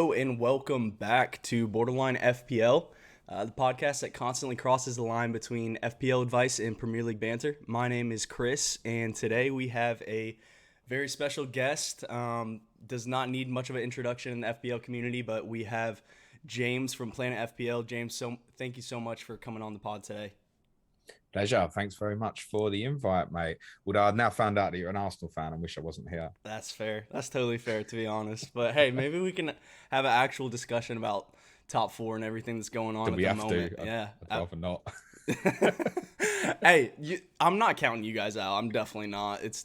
Oh, and welcome back to Borderline FPL, the podcast that constantly crosses the line between FPL advice and Premier League banter. My name is Chris, and today we have a very special guest. Does not need much of an introduction in the FPL community, but we have James from Planet FPL. James, thank you so much for coming on the pod today. Pleasure. Thanks very much for the invite, mate. Although I've now found out that you're an Arsenal fan and wish I wasn't here. That's fair. That's totally fair, to be honest. But hey, maybe we can have an actual discussion about top four and everything that's going on Do at we the have to? moment. Yeah. I'd rather not. Hey, I'm not counting you guys out. I'm definitely not. It's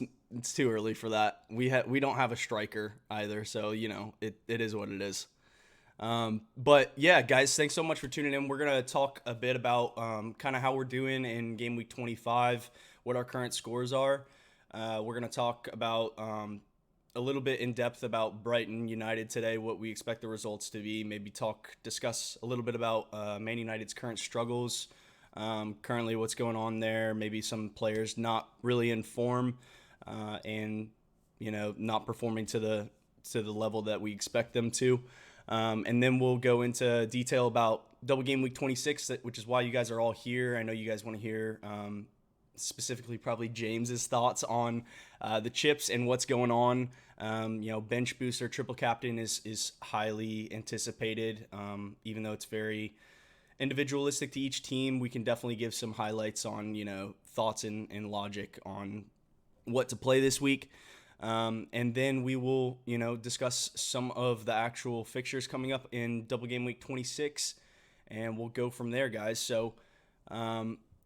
too early for that. We don't have a striker either, so it is what it is. But yeah, guys, thanks so much for tuning in. We're gonna talk a bit about kind of how we're doing in game week 25, what our current scores are. We're gonna talk about a little bit in depth about Brighton United today, what we expect the results to be. Maybe discuss a little bit about Man United's current struggles, currently what's going on there. Maybe some players not really in form, and not performing to the level that we expect them to. And then we'll go into detail about double game week 26, which is why you guys are all here. I know you guys want to hear specifically probably James's thoughts on the chips and what's going on. Bench booster triple captain is highly anticipated, even though it's very individualistic to each team. We can definitely give some highlights on thoughts and logic on what to play this week. And then we will, discuss some of the actual fixtures coming up in double game week 26, and we'll go from there, guys. So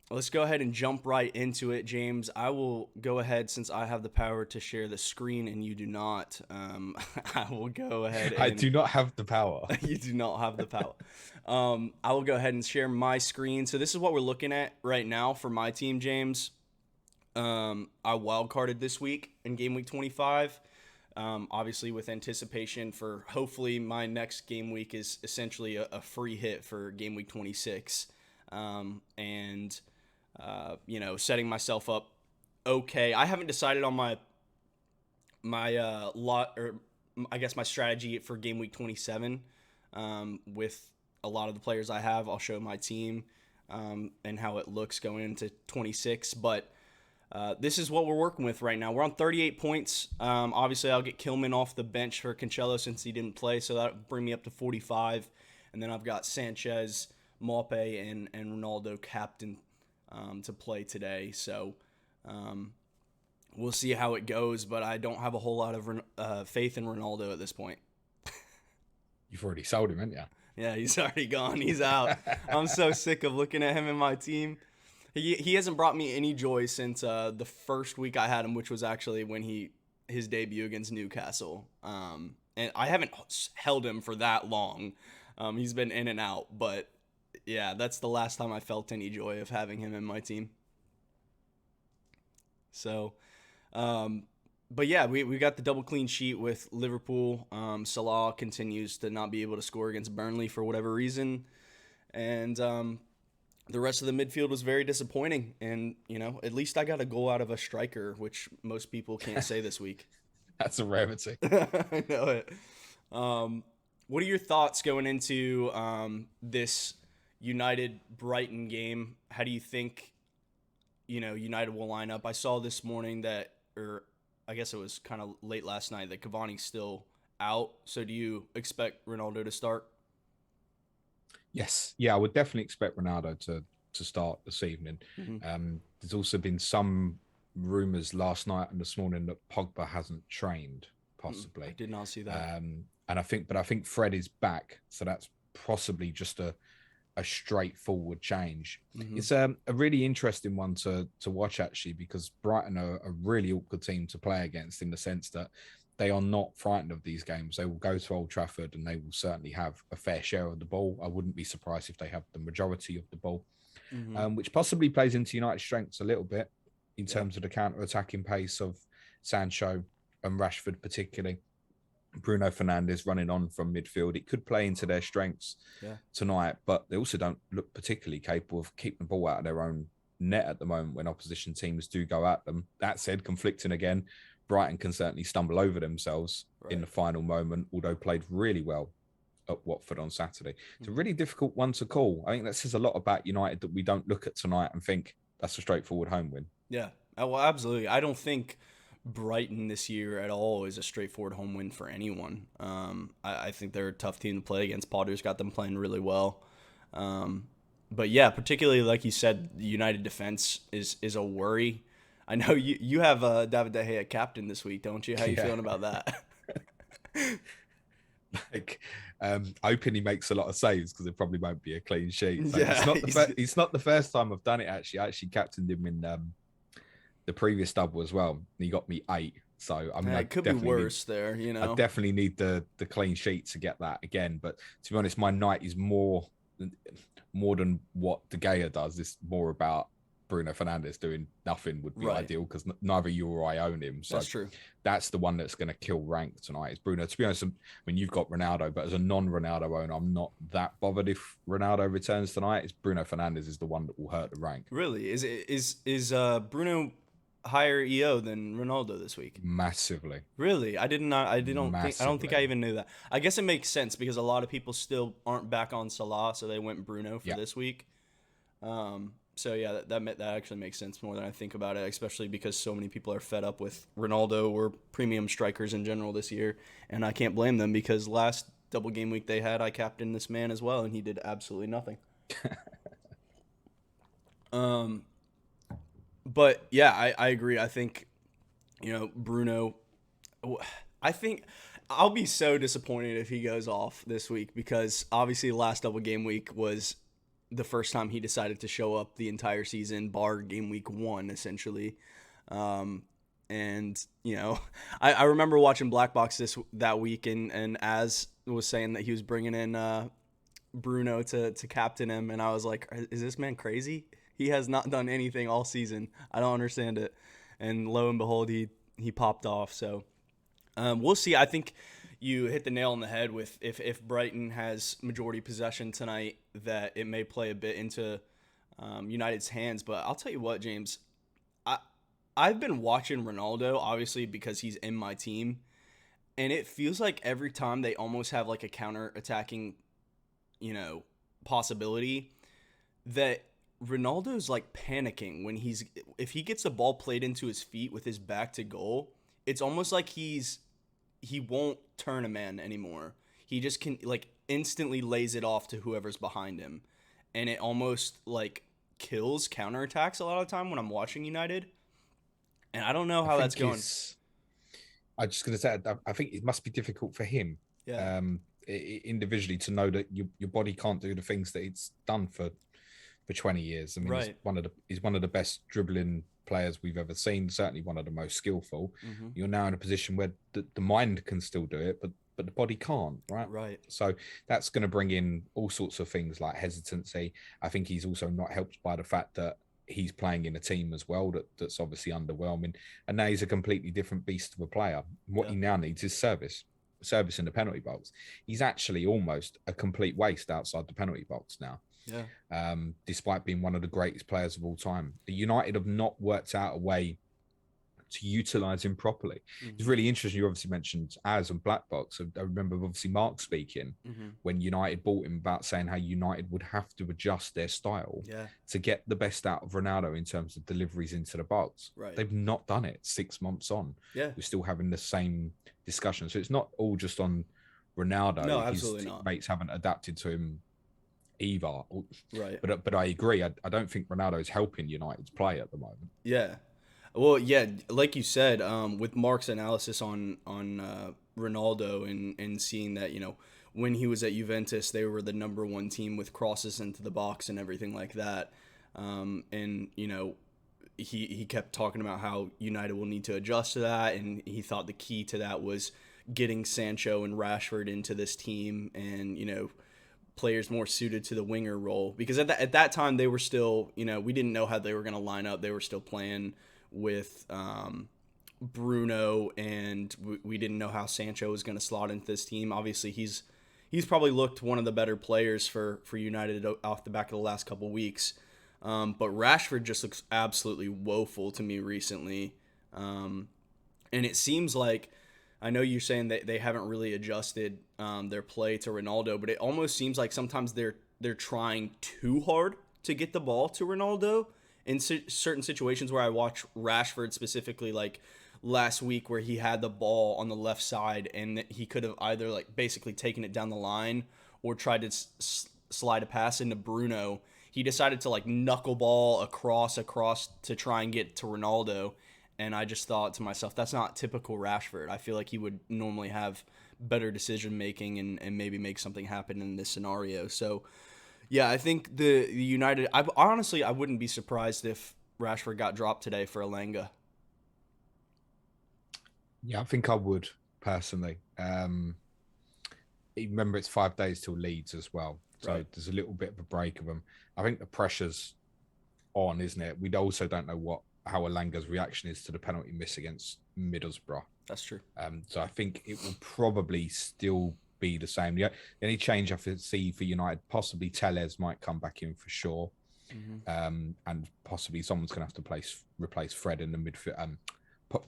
let's go ahead and jump right into it. James, I will go ahead, since I have the power to share the screen and you do not. I will go ahead and... I do not have the power. You do not have the power. I will go ahead and share my screen. So this is what we're looking at right now for my team, James. I wildcarded this week in game week 25, obviously with anticipation for hopefully my next game week is essentially a free hit for game week 26, and setting myself up okay. I haven't decided on my lot, or I guess my strategy for game week 27, with a lot of the players I have. I'll show my team and how it looks going into 26, but this is what we're working with right now. We're on 38 points. Obviously, I'll get Kilman off the bench for Cancelo since he didn't play, so that'll bring me up to 45. And then I've got Sanchez, Mbappe, and Ronaldo captain to play today. So we'll see how it goes, but I don't have a whole lot of faith in Ronaldo at this point. You've already sold him, haven't you? Yeah, he's already gone. He's out. I'm so sick of looking at him in my team. He hasn't brought me any joy since the first week I had him, which was actually when his debut against Newcastle. And I haven't held him for that long. He's been in and out, but yeah, that's the last time I felt any joy of having him in my team. So, but yeah, we got the double clean sheet with Liverpool. Salah continues to not be able to score against Burnley for whatever reason, and the rest of the midfield was very disappointing, and at least I got a goal out of a striker, which most people can't say this week. That's a rarity. I know it. What are your thoughts going into this United Brighton game? How do you think United will line up? I saw this morning that, or I guess it was kind of late last night, that Cavani's still out. So do you expect Ronaldo to start? Yes. Yeah, I would definitely expect Ronaldo to start this evening. Mm-hmm. There's also been some rumours last night and this morning that Pogba hasn't trained, possibly. I did not see that. And I think Fred is back, so that's possibly just a straightforward change. Mm-hmm. It's a really interesting one to watch, actually, because Brighton are a really awkward team to play against, in the sense that they are not frightened of these games. They will go to Old Trafford and they will certainly have a fair share of the ball. I wouldn't be surprised if they have the majority of the ball, which possibly plays into United's strengths a little bit in terms of the counter-attacking pace of Sancho and Rashford particularly. Bruno Fernandes running on from midfield. It could play into their strengths tonight, but they also don't look particularly capable of keeping the ball out of their own net at the moment when opposition teams do go at them. That said, conflicting again, Brighton can certainly stumble over themselves in the final moment, although played really well at Watford on Saturday. It's a really difficult one to call. I think that says a lot about United that we don't look at tonight and think that's a straightforward home win. Yeah, well, absolutely. I don't think Brighton this year at all is a straightforward home win for anyone. I think they're a tough team to play against. Potter's got them playing really well. But yeah, particularly like you said, the United defense is a worry. I know you have David De Gea captain this week, don't you? How you feeling about that? Like, hoping he makes a lot of saves because it probably won't be a clean sheet. So Yeah, it's not the first time I've done it. Actually, I actually captained him in the previous double as well, and he got me 8. So I mean, it could be worse there. I definitely need the clean sheet to get that again. But to be honest, my night is more than what De Gea does. It's more about Bruno Fernandes doing nothing would be ideal because neither you or I own him. So that's true. That's the one that's going to kill rank tonight. Is Bruno. To be honest, I mean, you've got Ronaldo, but as a non-Ronaldo owner, I'm not that bothered if Ronaldo returns tonight. It's Bruno Fernandes is the one that will hurt the rank. Really? Is Bruno higher EO than Ronaldo this week? Massively. Really? I don't think I even knew that. I guess it makes sense because a lot of people still aren't back on Salah, so they went Bruno for this week. So yeah, that actually makes sense more than I think about it, especially because so many people are fed up with Ronaldo or premium strikers in general this year, and I can't blame them because last double game week they had, I captained this man as well, and he did absolutely nothing. But yeah, I agree. I think, Bruno, I think I'll be so disappointed if he goes off this week because obviously last double game week was the first time he decided to show up the entire season, bar game week 1, essentially. And, I remember watching Black Box that week, and Az was saying that he was bringing in Bruno to captain him, and I was like, is this man crazy? He has not done anything all season. I don't understand it. And lo and behold, he popped off. So we'll see. I think you hit the nail on the head with if Brighton has majority possession tonight, that it may play a bit into United's hands. But I'll tell you what, James, I've been watching Ronaldo, obviously, because he's in my team. And it feels like every time they almost have like a counter-attacking, possibility, that Ronaldo's like panicking if he gets the ball played into his feet with his back to goal. It's almost like he won't turn a man anymore. He just can like instantly lays it off to whoever's behind him. And it almost like kills counterattacks a lot of the time when I'm watching United. And I don't know how that's going. I'm just going to say, I think it must be difficult for him individually to know that your body can't do the things that it's done for 20 years. I mean, he's one of the best dribbling players we've ever seen, certainly one of the most skillful. Mm-hmm. You're now in a position where the mind can still do it, but the body can't, right? Right. So that's going to bring in all sorts of things like hesitancy. I think he's also not helped by the fact that he's playing in a team as well that's obviously underwhelming. And now he's a completely different beast of a player. What he now needs is service in the penalty box. He's actually almost a complete waste outside the penalty box now. Yeah. Despite being one of the greatest players of all time. The United have not worked out a way to utilise him properly. Mm-hmm. It's really interesting. You obviously mentioned Az and Black Box. I remember obviously Mark speaking when United bought him about saying how United would have to adjust their style to get the best out of Ronaldo in terms of deliveries into the box. Right. They've not done it 6 months on. Yeah. We're still having the same discussion. So it's not all just on Ronaldo. No, absolutely not. His teammates haven't adapted to him either. Right. But I agree. I don't think Ronaldo is helping United's play at the moment. Yeah. Well, yeah, like you said, with Mark's analysis on Ronaldo and seeing that, when he was at Juventus, they were the number 1 team with crosses into the box and everything like that. And, he kept talking about how United will need to adjust to that. And he thought the key to that was getting Sancho and Rashford into this team and, players more suited to the winger role. Because at that time, they were still, we didn't know how they were going to line up. They were still playing with Bruno, and we didn't know how Sancho was going to slot into this team. Obviously, he's probably looked one of the better players for United off the back of the last couple of weeks. But Rashford just looks absolutely woeful to me recently. And it seems like I know you're saying that they haven't really adjusted their play to Ronaldo, but it almost seems like sometimes they're trying too hard to get the ball to Ronaldo in certain situations where I watch Rashford specifically, like last week where he had the ball on the left side and he could have either like basically taken it down the line or tried to slide a pass into Bruno. He decided to like knuckleball across to try and get to Ronaldo. And I just thought to myself, that's not typical Rashford. I feel like he would normally have better decision making and maybe make something happen in this scenario. So, yeah, I think the United. I wouldn't be surprised if Rashford got dropped today for Elanga. Yeah, I think I would personally. Remember, it's 5 days till Leeds as well, so Right. there's a little bit of a break of them. I think the pressure's on, isn't it? We also don't know how Alanga's reaction is to the penalty miss against Middlesbrough. That's true. So I think it will probably still be the same. The only change I see for United, possibly Tellez might come back in for sure, and possibly someone's going to have to replace Fred in the midfield.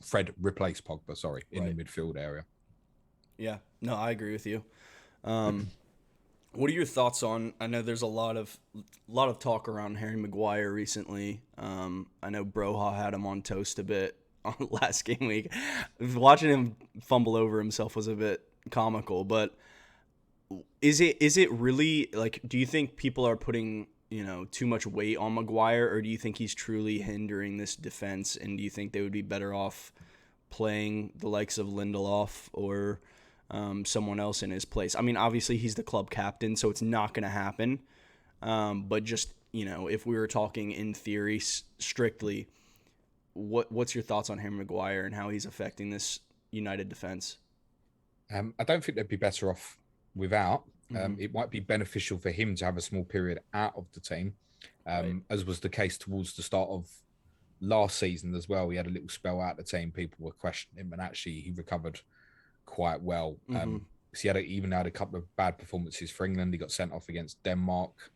Fred replace Pogba, sorry, in the midfield area. Yeah, no, I agree with you. What are your thoughts on? I know there's a lot of talk around Harry Maguire recently. I know Broha had him on toast a bit on last game week. Watching him fumble over himself was a bit comical, but is it really like? Do you think people are putting too much weight on Maguire, or do you think he's truly hindering this defense? And do you think they would be better off playing the likes of Lindelof or someone else in his place? I mean, obviously he's the club captain, so it's not going to happen. But just if we were talking in theory strictly, what's your thoughts on Harry Maguire and how he's affecting this United defense? I don't think they'd be better off without. It might be beneficial for him to have a small period out of the team, as was the case towards the start of last season as well. He had a little spell out of the team. People were questioning him, and actually he recovered quite well. So he even had a couple of bad performances for England. He got sent off against Denmark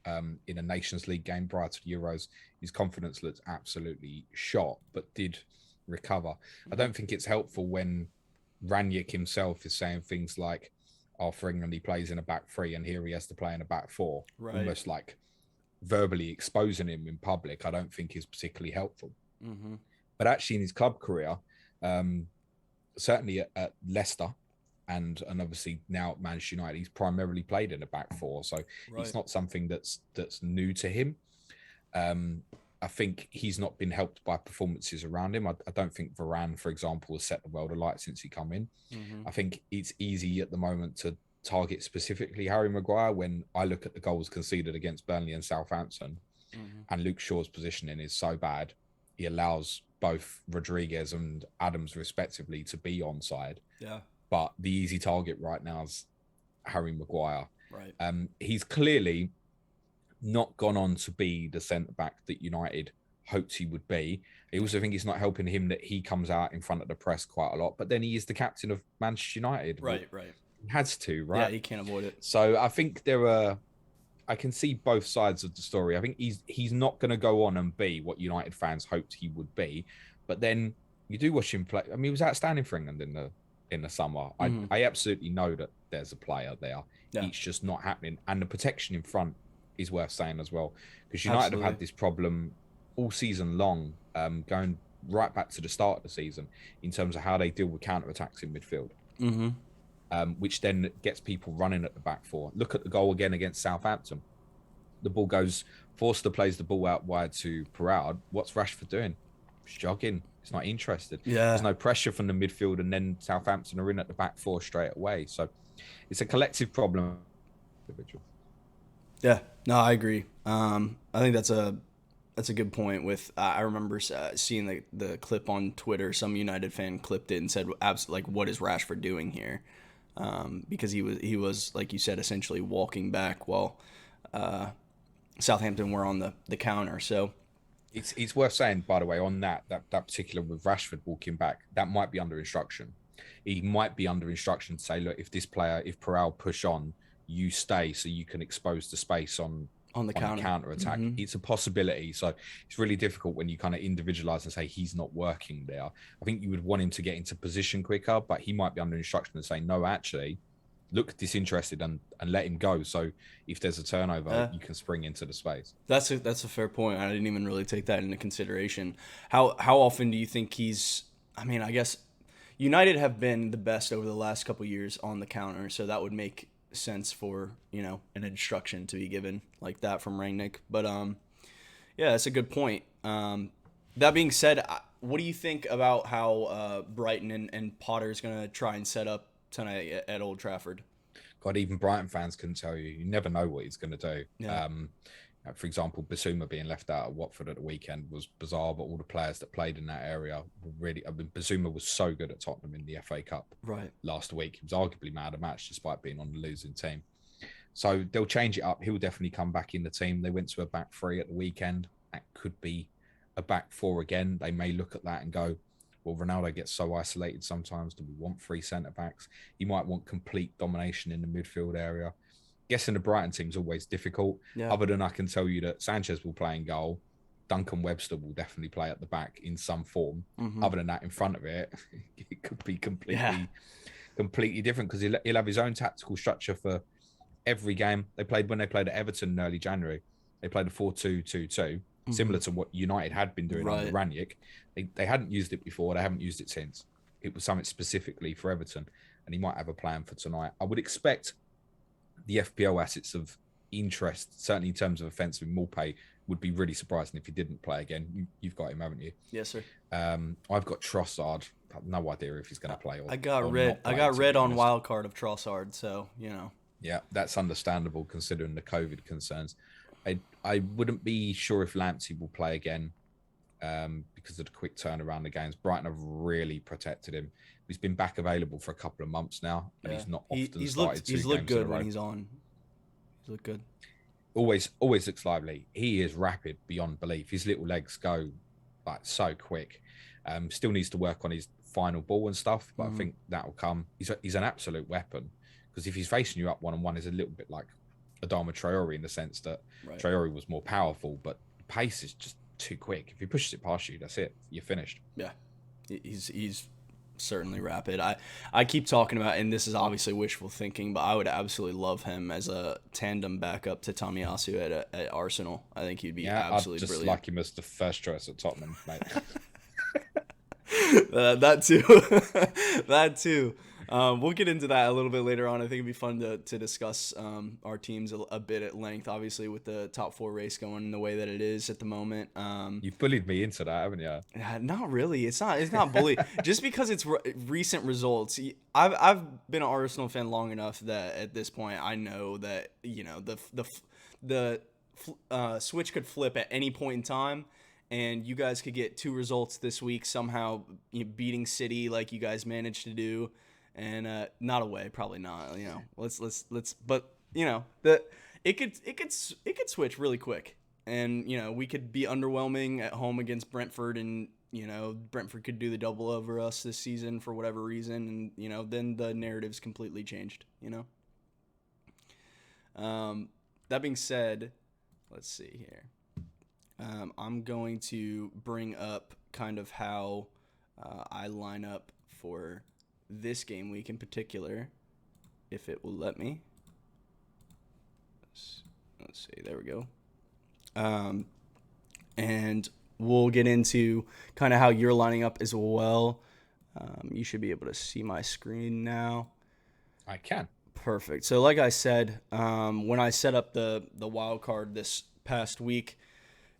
in a Nations League game prior to the Euros. His confidence looked absolutely shot, but did recover. I don't think it's helpful when Ranić himself is saying things like, "Oh, for England, he plays in a back three, and here he has to play in a back four," almost like verbally exposing him in public. I don't think is particularly helpful. But actually, in his club career, certainly at Leicester, and obviously now at Manchester United, he's primarily played in a back four, so it's not something that's new to him. I think he's not been helped by performances around him. I don't think Varane, for example, has set the world alight since he come in. I think it's easy at the moment to target specifically Harry Maguire when I look at the goals conceded against Burnley and Southampton, and Luke Shaw's positioning is so bad. He allows both Rodriguez and Adams, respectively, to be onside. Yeah. But the easy target right now is Harry Maguire. Right. He's clearly not gone on to be the centre-back that United hoped he would be. I also think it's not helping him that he comes out in front of the press quite a lot, but then he is the captain of Manchester United. Right. He has to, right? Yeah, he can't avoid it. So I think I can see both sides of the story. I think he's not going to go on and be what United fans hoped he would be, but then you do watch him play. I mean, he was outstanding for England in the summer. I absolutely know that there's a player there. Yeah. It's just not happening, and the protection in front is worth saying as well, because United have had this problem all season long, going right back to the start of the season in terms of how they deal with counter-attacks in midfield, which then gets people running at the back four. Look at the goal again against Southampton. The ball goes, Forster plays the ball out wide to Perraud. What's Rashford doing? He's jogging. He's not interested. Yeah. There's no pressure from the midfield, and then Southampton are in at the back four straight away. So it's a collective problem. Yeah, no, I agree. I think that's a good point. With I remember seeing the clip on Twitter. Some United fan clipped it and said, like, what is Rashford doing here? Because he was like you said, essentially walking back while Southampton were on the counter. So it's worth saying, by the way, on that particular with Rashford walking back, that might be under instruction. He might be under instruction to say, look, if Perraud push on, you stay so you can expose the space on on the on a counter. counter attack. Mm-hmm. It's a possibility. So it's really difficult when you kind of individualize and say he's not working there. I think you would want him to get into position quicker, but he might be under instruction and say, no, actually, look disinterested and let him go. So if there's a turnover, you can spring into the space. That's a fair point. I didn't even really take that into consideration. How often do you think he's? I mean, I guess United have been the best over the last couple years on the counter, so that would make sense for an instruction to be given like that from Rangnick. But yeah, that's a good point. That being said, what do you think about how Brighton and Potter's gonna try and set up tonight at Old Trafford? God, even Brighton fans can tell you, you never know what he's going to do. Yeah. For example, Basuma being left out at Watford at the weekend was bizarre, but all the players that played in that area were really. I mean, Basuma was so good at Tottenham in the FA Cup last week. He was arguably man of the match despite being on the losing team. So they'll change it up. He'll definitely come back in the team. They went to a back three at the weekend. That could be a back four again. They may look at that and go, well, Ronaldo gets so isolated sometimes. Do we want three centre backs? You might want complete domination in the midfield area. Guessing the Brighton team's always difficult. Yeah. Other than I can tell you that Sanchez will play in goal. Duncan Webster will definitely play at the back in some form. Mm-hmm. Other than that, in front of it, it could be completely different because he'll have his own tactical structure for every game. When they played at Everton in early January, they played a 4-2-2-2. Similar to what United had been doing under Rangnick. They hadn't used it before. They haven't used it since. It was something specifically for Everton, and he might have a plan for tonight. I would expect the FPL assets of interest, certainly in terms of offensive, Maupay would be really surprising if he didn't play again. You've got him, haven't you? Yes, sir. I've got Trossard. I have no idea if he's going to play or I got red on wildcard of Trossard, so Yeah, that's understandable considering the COVID concerns. I wouldn't be sure if Lamptey will play again because of the quick turnaround of games. Brighton have really protected him. He's been back available for a couple of months now, and he's not often started. He's looked good when he's on. He's looked good. Always looks lively. He is rapid beyond belief. His little legs go like so quick. Still needs to work on his final ball and stuff, but I think that will come. He's an absolute weapon because if he's facing you up one-on-one, is a little bit like Adama Traore in the sense that Traore was more powerful, but pace is just too quick. If he pushes it past you, that's it. You're finished. Yeah, he's certainly rapid. I keep talking about, and this is obviously wishful thinking, but I would absolutely love him as a tandem backup to Tomiyasu at Arsenal. I think he'd be absolutely brilliant. I'd just like him as the first choice at Tottenham, mate. That too. That too. We'll get into that a little bit later on. I think it'd be fun to discuss our teams a bit at length, obviously with the top four race going the way that it is at the moment. You've bullied me into that, haven't you? Not really. It's not bully. Just because it's recent results. I've been an Arsenal fan long enough that at this point I know that the switch could flip at any point in time. And you guys could get two results this week somehow, beating City like you guys managed to do. And not away, probably not. Let's. But it could switch really quick, and we could be underwhelming at home against Brentford, and Brentford could do the double over us this season for whatever reason, and then the narrative's completely changed. That being said, let's see here. I'm going to bring up kind of how I line up for this game week in particular, if it will let me. Let's see, there we go. And we'll get into kind of how you're lining up as well. You should be able to see my screen now. I can. Perfect. So like I said, when I set up the wild card this past week,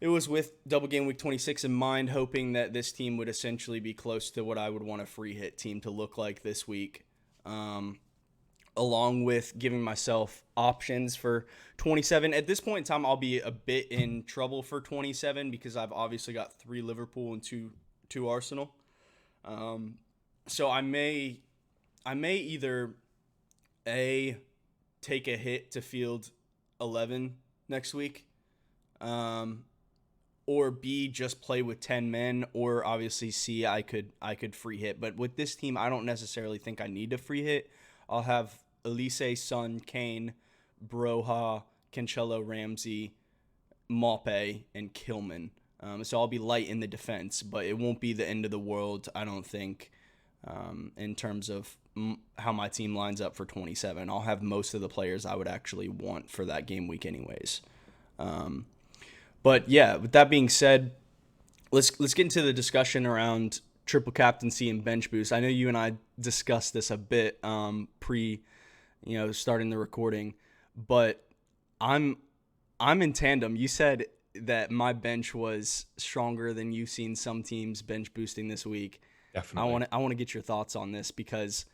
it was with double game week 26 in mind, hoping that this team would essentially be close to what I would want a free hit team to look like this week, along with giving myself options for 27. At this point in time, I'll be a bit in trouble for 27 because I've obviously got 3 Liverpool and two Arsenal. So I may either take a hit to field 11 next week, or B, just play with 10 men, or obviously C, I could free hit. But with this team, I don't necessarily think I need to free hit. I'll have Elise, Son, Kane, Broha, Cancelo, Ramsey, Maupay and Kilman. So I'll be light in the defense, but it won't be the end of the world, I don't think, in terms of how my team lines up for 27. I'll have most of the players I would actually want for that game week anyways. But yeah, with that being said, let's get into the discussion around triple captaincy and bench boost. I know you and I discussed this a bit pre, starting the recording, but I'm in tandem. You said that my bench was stronger than you've seen some teams bench boosting this week. Definitely. I want to get your thoughts on this because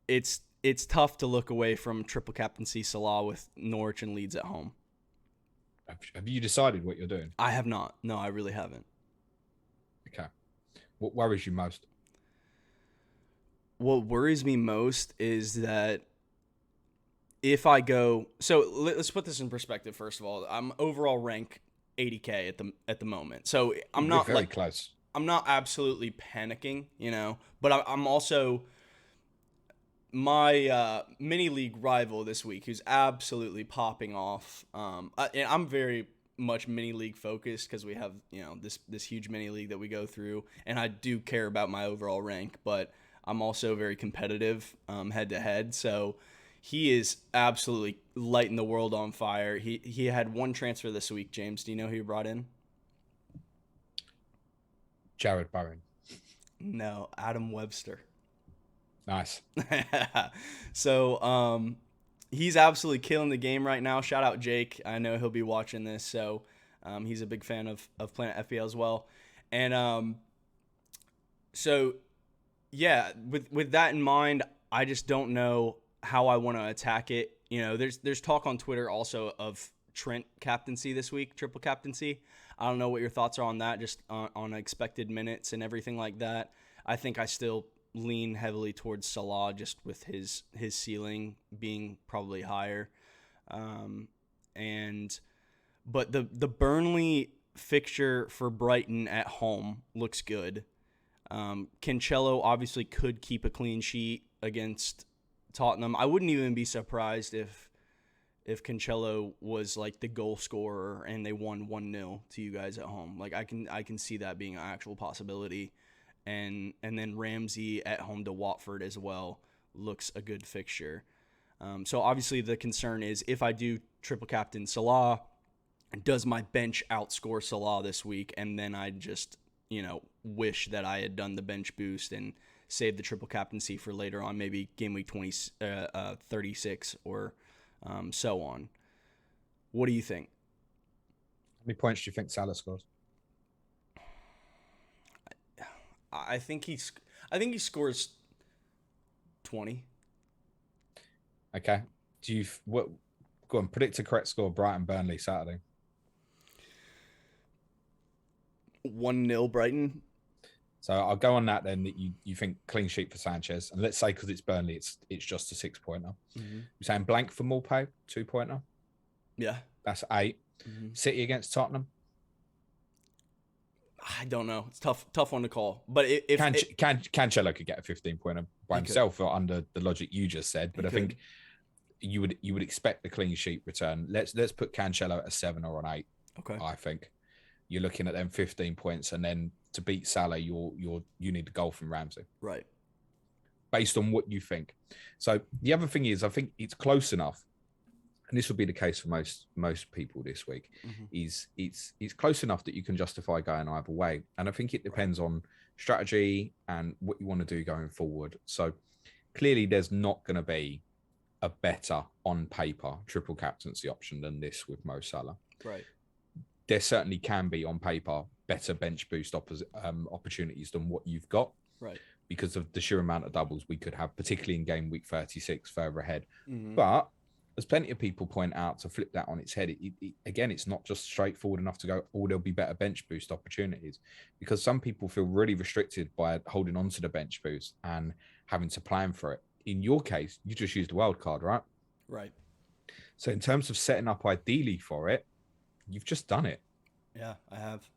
it's tough to look away from triple captaincy Salah with Norwich and Leeds at home. Have you decided what you're doing? I have not. No, I really haven't. Okay. What worries you most? What worries me most is that if I go, so let's put this in perspective. First of all, I'm overall rank 80K at the moment, so I'm not very close. I'm not absolutely panicking, but I'm also my mini league rival this week, who's absolutely popping off. And I'm very much mini league focused because we have this huge mini league that we go through, and I do care about my overall rank, but I'm also very competitive head to head. So he is absolutely lighting the world on fire. He had one transfer this week. James, do you know who he brought in? Jared Bowen. No, Adam Webster. Nice. So he's absolutely killing the game right now. Shout out Jake. I know he'll be watching this. So he's a big fan of playing FPL as well. And so, yeah, with that in mind, I just don't know how I want to attack it. There's talk on Twitter also of Trent captaincy this week, triple captaincy. I don't know what your thoughts are on that, just on expected minutes and everything like that. I think I still lean heavily towards Salah just with his ceiling being probably higher. But the Burnley fixture for Brighton at home looks good. Cancelo obviously could keep a clean sheet against Tottenham. I wouldn't even be surprised if Cancelo was like the goal scorer and they won 1-0 to you guys at home. Like I can see that being an actual possibility. And then Ramsey at home to Watford as well looks a good fixture. So obviously the concern is if I do triple captain Salah, does my bench outscore Salah this week? And then I just, wish that I had done the bench boost and saved the triple captaincy for later on, maybe game week 36 or so on. What do you think? How many points do you think Salah scores? I think he scores 20. Okay. Go on, predict a correct score. Brighton Burnley Saturday. 1-0 Brighton. So I'll go on that then. That you think clean sheet for Sanchez, and let's say because it's Burnley, it's just a 6-pointer. Mm-hmm. You're saying blank for Maupay, 2-pointer. Yeah, that's 8. Mm-hmm. City against Tottenham. I don't know. It's tough one to call. But if Cancelo could get a 15-pointer by himself or under the logic you just said, but I think you would expect the clean sheet return. Let's put Cancelo at a 7 or an 8. Okay. I think you're looking at them 15 points, and then to beat Salah, you need a goal from Ramsey. Right. Based on what you think. So the other thing is, I think it's close enough, and this will be the case for most people this week, is it's close enough that you can justify going either way. And I think it depends on strategy and what you want to do going forward. So clearly there's not going to be a better on paper triple captaincy option than this with Mo Salah. Right. There certainly can be on paper better bench boost opportunities than what you've got. Right. Because of the sheer amount of doubles we could have, particularly in game week 36 further ahead. But as plenty of people point out, to flip that on its head, again, it's not just straightforward enough to go, there'll be better bench boost opportunities, because some people feel really restricted by holding on to the bench boost and having to plan for it. In your case, you just used a wild card, right? Right. So in terms of setting up ideally for it, you've just done it. Yeah, I have.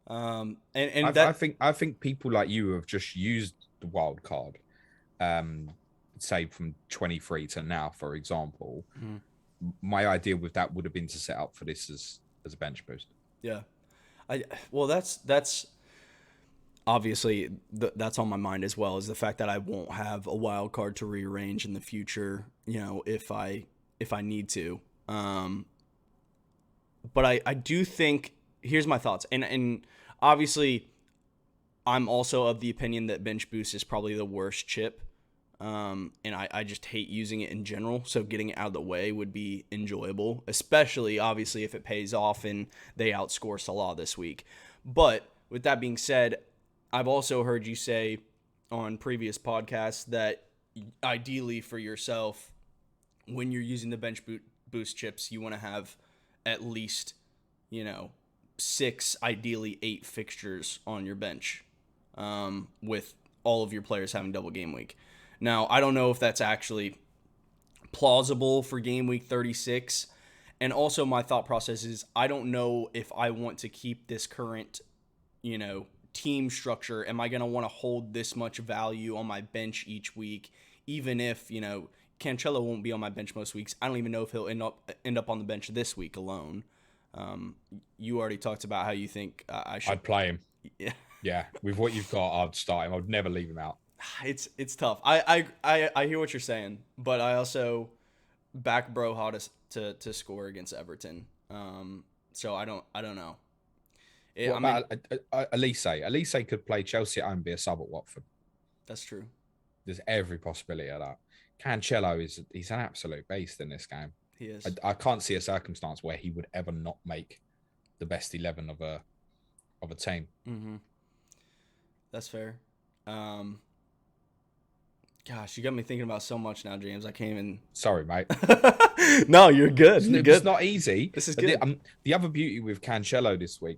I think people like you have just used the wild card, say from 23 to now, for example, my idea with that would have been to set up for this as a bench boost. Yeah. Well, that's obviously that's on my mind as well, is the fact that I won't have a wild card to rearrange in the future, if I need to. But I do think, here's my thoughts. And obviously I'm also of the opinion that bench boost is probably the worst chip. And I just hate using it in general. So getting it out of the way would be enjoyable, especially obviously if it pays off and they outscore Salah this week. But with that being said, I've also heard you say on previous podcasts that ideally for yourself, when you're using the bench boost chips, you want to have at least, 6, ideally 8 fixtures on your bench, with all of your players having double game week. Now, I don't know if that's actually plausible for game week 36. And also my thought process is I don't know if I want to keep this current, team structure. Am I going to want to hold this much value on my bench each week, even if, Cancelo won't be on my bench most weeks. I don't even know if he'll end up on the bench this week alone. You already talked about how you think I should. I'd play him. Yeah. Yeah. With what you've got, I'd start him. I'd never leave him out. It's tough. I hear what you're saying, but I also back Broha to score against Everton. So I don't know. What about Elise? Elise could play Chelsea at home and be a sub at Watford. That's true. There's every possibility of that. Cancelo he's an absolute beast in this game. He is. I can't see a circumstance where he would ever not make the best 11 of a team. Mm-hmm. That's fair. Gosh, you got me thinking about so much now, James. I can't even. Sorry, mate. No, you're good. You're good. It's not easy. This is good. The other beauty with Cancelo this week,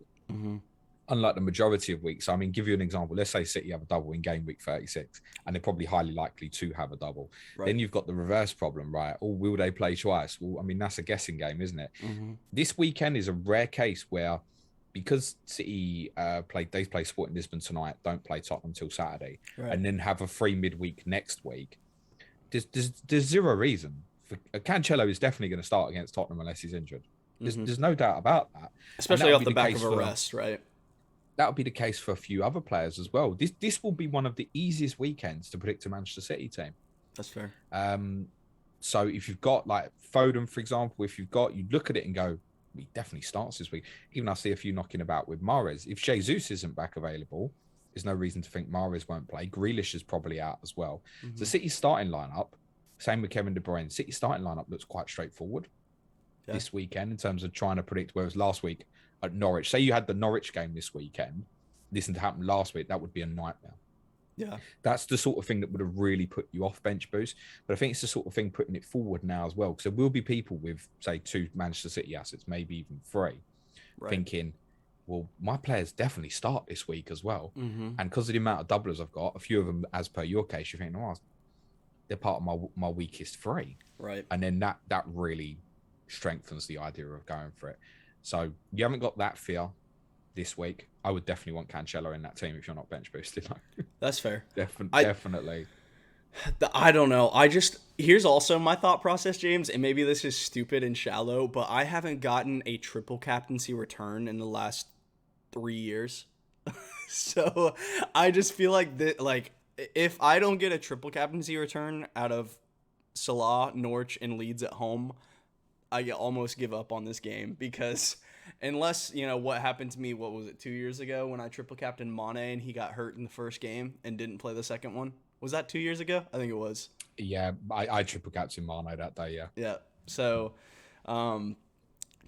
unlike the majority of weeks, I mean, give you an example. Let's say City have a double in game week 36, and they're probably highly likely to have a double. Right. Then you've got the reverse problem, right? Or will they play twice? Well, I mean, that's a guessing game, isn't it? This weekend is a rare case where, because City they play Sporting Lisbon tonight, don't play Tottenham until Saturday, right, and then have a free midweek next week. There's zero reason for Cancelo is definitely going to start against Tottenham unless he's injured. There's no doubt about that. Especially off the back of a rest, right? That would be the case for a few other players as well. This will be one of the easiest weekends to predict a Manchester City team. That's fair. So if you've got like Foden, for example, you look at it and go, he definitely starts this week. Even I see a few knocking about with Mahrez. If Jesus isn't back available, there's no reason to think Mahrez won't play. Grealish is probably out as well. So City's starting lineup, same with Kevin De Bruyne. City's starting lineup looks quite straightforward this weekend in terms of trying to predict. Whereas last week at Norwich, say you had the Norwich game this weekend, this had happened last week, that would be a nightmare. Yeah, that's the sort of thing that would have really put you off bench boost. But I think it's the sort of thing putting it forward now as well, because there will be people with, say, 2 Manchester City assets, maybe even 3, thinking, well, my players definitely start this week as well. And because of the amount of doublers I've got, a few of them, as per your case, you're thinking, oh, they're part of my weakest 3. Right. And then that really strengthens the idea of going for it. So you haven't got that fear this week. I would definitely want Cancelo in that team if you're not bench boosted. That's fair. Definitely. I don't know. Here's also my thought process, James, and maybe this is stupid and shallow, but I haven't gotten a triple captaincy return in the last 3 years. So I just feel like if I don't get a triple captaincy return out of Salah, Norwich, and Leeds at home, I almost give up on this game, because unless, what happened to me, what was it, 2 years ago when I triple captained Mane and he got hurt in the first game and didn't play the second one? Was that 2 years ago? I think it was. Yeah, I triple captained Mane that day, yeah. Yeah, so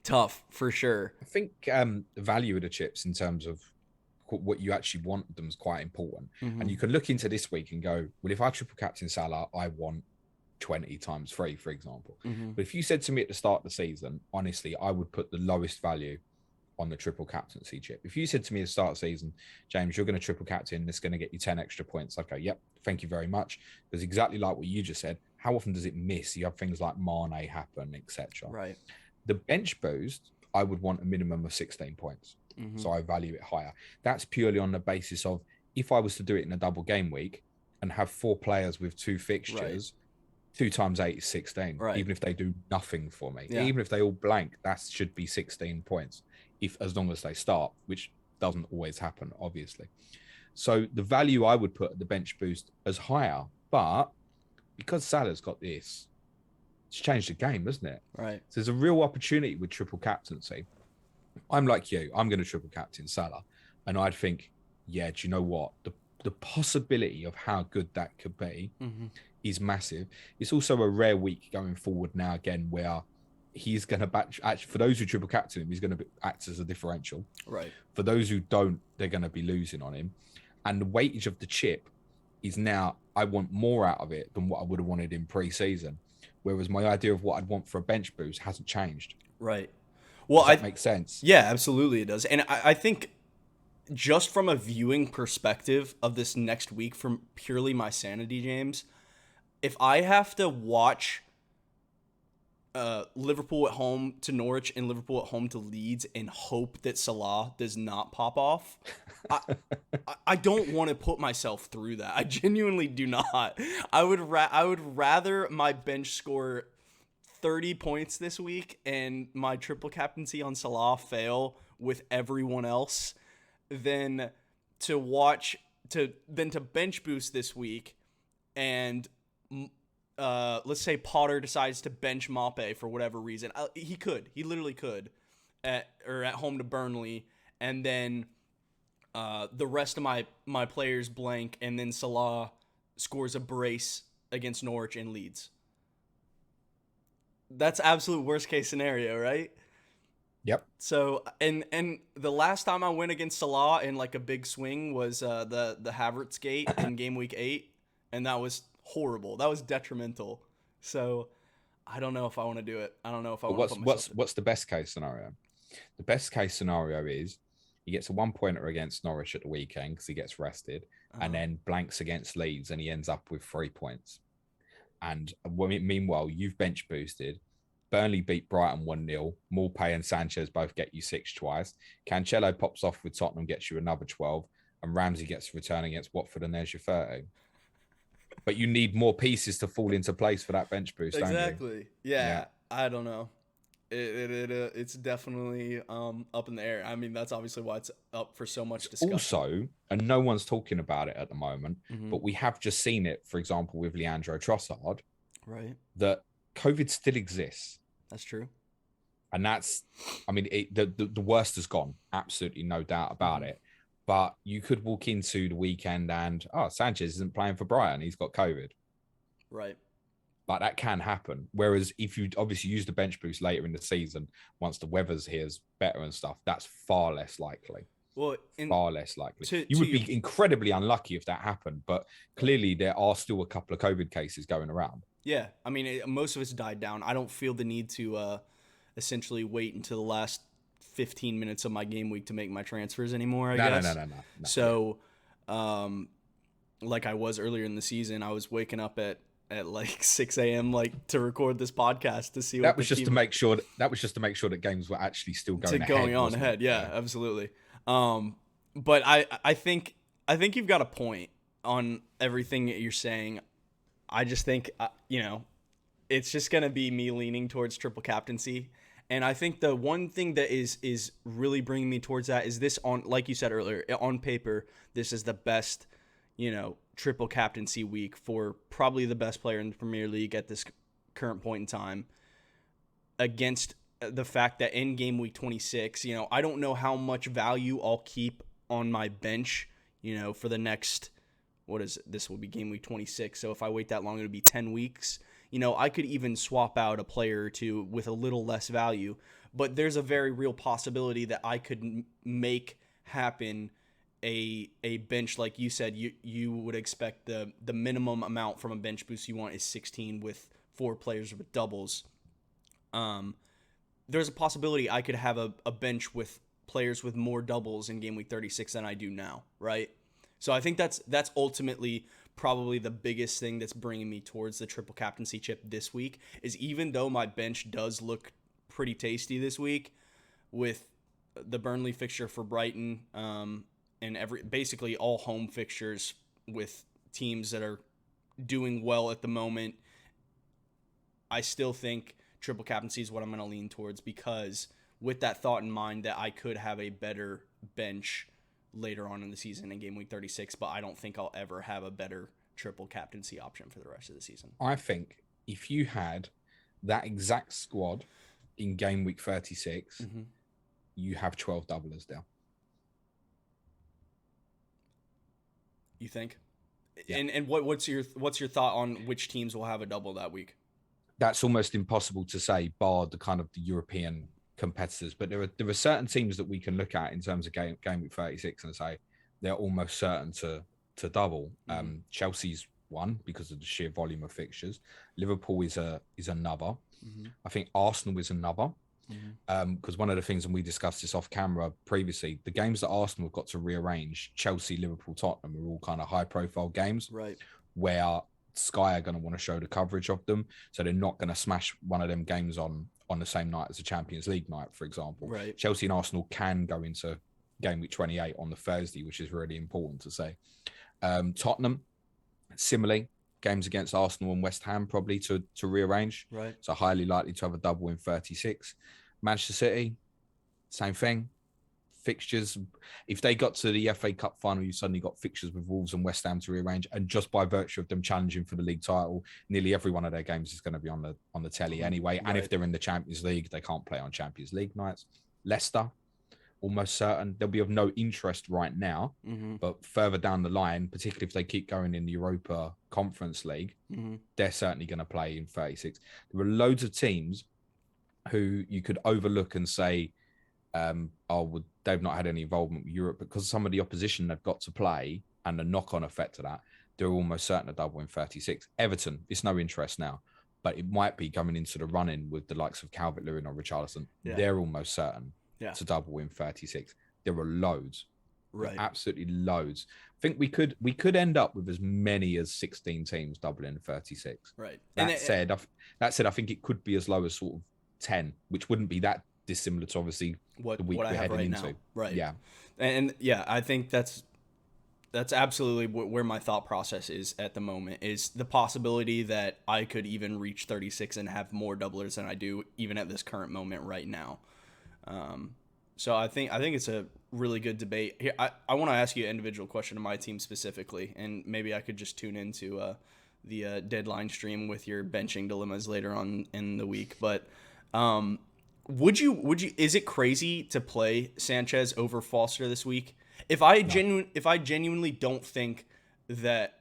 tough for sure. I think the value of the chips in terms of what you actually want them is quite important. And you can look into this week and go, well, if I triple captain Salah, I want 20 times 3, for example. But if you said to me at the start of the season, honestly, I would put the lowest value on the triple captaincy chip. If you said to me at the start of the season, James, you're going to triple captain, it's going to get you 10 extra points. Okay, yep, thank you very much. Because exactly like what you just said, how often does it miss? You have things like Mane happen, etc. Right. The bench boost, I would want a minimum of 16 points. So I value it higher. That's purely on the basis of, if I was to do it in a double game week and have 4 players with 2 fixtures, 2 times 8 is 16. Right. Even if they do nothing for me, Yeah. even if they all blank, that should be 16 points, if as long as they start, which doesn't always happen, obviously. So the value I would put at the bench boost as higher, but because Salah's got this, it's changed the game, isn't it? Right. So there's a real opportunity with triple captaincy. I'm like you, I'm going to triple captain Salah, and I'd think, yeah, do you know what? The possibility of how good that could be is massive. It's also a rare week going forward now again where he's going to actually, for those who triple captain him, he's going to act as a differential. Right. For those who don't, they're going to be losing on him. And the weightage of the chip is now, I want more out of it than what I would have wanted in pre-season. Whereas my idea of what I'd want for a bench boost hasn't changed. Right. Well, Does that make sense? Yeah, absolutely it does. And I think just from a viewing perspective of this next week, from purely my sanity, James, if I have to watch Liverpool at home to Norwich and Liverpool at home to Leeds and hope that Salah does not pop off, I don't want to put myself through that. I genuinely do not. I would rather my bench score 30 points this week and my triple captaincy on Salah fail with everyone else than to bench boost this week and let's say Potter decides to bench Mape for whatever reason. He literally could at home to Burnley, and then the rest of my players blank, and then Salah scores a brace against Norwich and Leeds. That's absolute worst case scenario, right? Yep. So and the last time I went against Salah in like a big swing was the Havertz gate in game week 8, and that was horrible. That was detrimental. So I don't know if I want to do it. I don't know if I want to put myself what's the best case scenario? The best case scenario is he gets a 1-pointer against Norwich at the weekend because he gets rested, and then blanks against Leeds and he ends up with 3 points. And meanwhile, you've bench boosted. Burnley beat Brighton 1-0. Maupay and Sanchez both get you 6 twice. Cancelo pops off with Tottenham, gets you another 12. And Ramsey gets a return against Watford, and there's your 30. But you need more pieces to fall into place for that bench boost, don't you? Exactly. Yeah. I don't know. It's definitely up in the air. I mean, that's obviously why it's up for so much discussion. Also, and no one's talking about it at the moment, but we have just seen it, for example, with Leandro Trossard, right? That COVID still exists. That's true. And that's, I mean, the worst has gone. Absolutely no doubt about it. But you could walk into the weekend and, Sanchez isn't playing for Brighton. He's got COVID. Right. But that can happen. Whereas if you obviously use the bench boost later in the season, once the weather's here's better and stuff, that's far less likely. Well, far less likely. You would be incredibly unlucky if that happened. But clearly there are still a couple of COVID cases going around. Yeah. I mean, most of it's died down. I don't feel the need to essentially wait until the last 15 minutes of my game week to make my transfers anymore, I guess. No. So, like I was earlier in the season, I was waking up at like 6 a.m. like to record this podcast to see what that was just to make sure that games were actually still going ahead. Yeah, absolutely. But I think you've got a point on everything that you're saying. I just think it's just gonna be me leaning towards triple captaincy. And I think the one thing that is really bringing me towards that is this, on, like you said earlier, on paper, this is the best, triple captaincy week for probably the best player in the Premier League at this current point in time, against the fact that in game week 26, I don't know how much value I'll keep on my bench, for the next, this will be game week 26. So if I wait that long, it'll be 10 weeks. I could even swap out a player or two with a little less value, but there's a very real possibility that I could make happen a bench, like you said. You would expect the minimum amount from a bench boost you want is 16 with 4 players with doubles. There's a possibility I could have a bench with players with more doubles in game week 36 than I do now, right? So I think that's ultimately probably the biggest thing that's bringing me towards the triple captaincy chip this week, is even though my bench does look pretty tasty this week with the Burnley fixture for Brighton, and basically all home fixtures with teams that are doing well at the moment, I still think triple captaincy is what I'm going to lean towards, because with that thought in mind that I could have a better bench later on in the season in game week 36, but I don't think I'll ever have a better triple captaincy option for the rest of the season. I think if you had that exact squad in game week 36, you have 12 doublers now. You think? Yeah. And what's your thought on which teams will have a double that week? That's almost impossible to say, bar the kind of the European competitors. But there are certain teams that we can look at in terms of game week 36 and say they're almost certain to double. Chelsea's one because of the sheer volume of fixtures. Liverpool is another. I think Arsenal is another. Because one of the things, and we discussed this off camera previously, the games that Arsenal have got to rearrange, Chelsea, Liverpool, Tottenham, are all kind of high profile games, right? Where Sky are going to want to show the coverage of them, so they're not going to smash one of them games on the same night as the Champions League night, for example. Right. Chelsea and Arsenal can go into game week 28 on the Thursday, which is really important to say. Tottenham, similarly, games against Arsenal and West Ham probably to rearrange. Right. So highly likely to have a double in 36. Manchester City, same thing. Fixtures. If they got to the FA Cup final, you suddenly got fixtures with Wolves and West Ham to rearrange. And just by virtue of them challenging for the league title, nearly every one of their games is going to be on the telly anyway. Right. And if they're in the Champions League, they can't play on Champions League nights. Leicester, almost certain. They'll be of no interest right now, but further down the line, particularly if they keep going in the Europa Conference League, they're certainly going to play in 36. There are loads of teams who you could overlook and say, they've not had any involvement with Europe, because some of the opposition they've got to play and the knock-on effect of that, they're almost certain to double in 36. Everton, it's no interest now, but it might be coming into the run-in with the likes of Calvert-Lewin or Richarlison. Yeah. They're almost certain to double in 36. There are loads, right? Absolutely loads. I think we could end up with as many as 16 teams doubling in 36. Right. That said, I think it could be as low as sort of 10, which wouldn't be that dissimilar to obviously what the week I we're have heading right into. now. Right. Yeah. And I think that's absolutely where my thought process is at the moment, is the possibility that I could even reach 36 and have more doublers than I do even at this current moment right now. So I think it's a really good debate. Here, I want to ask you an individual question to my team specifically, and maybe I could just tune into the deadline stream with your benching dilemmas later on in the week. But would you is it crazy to play Sanchez over Foster this week? If I genuinely don't think that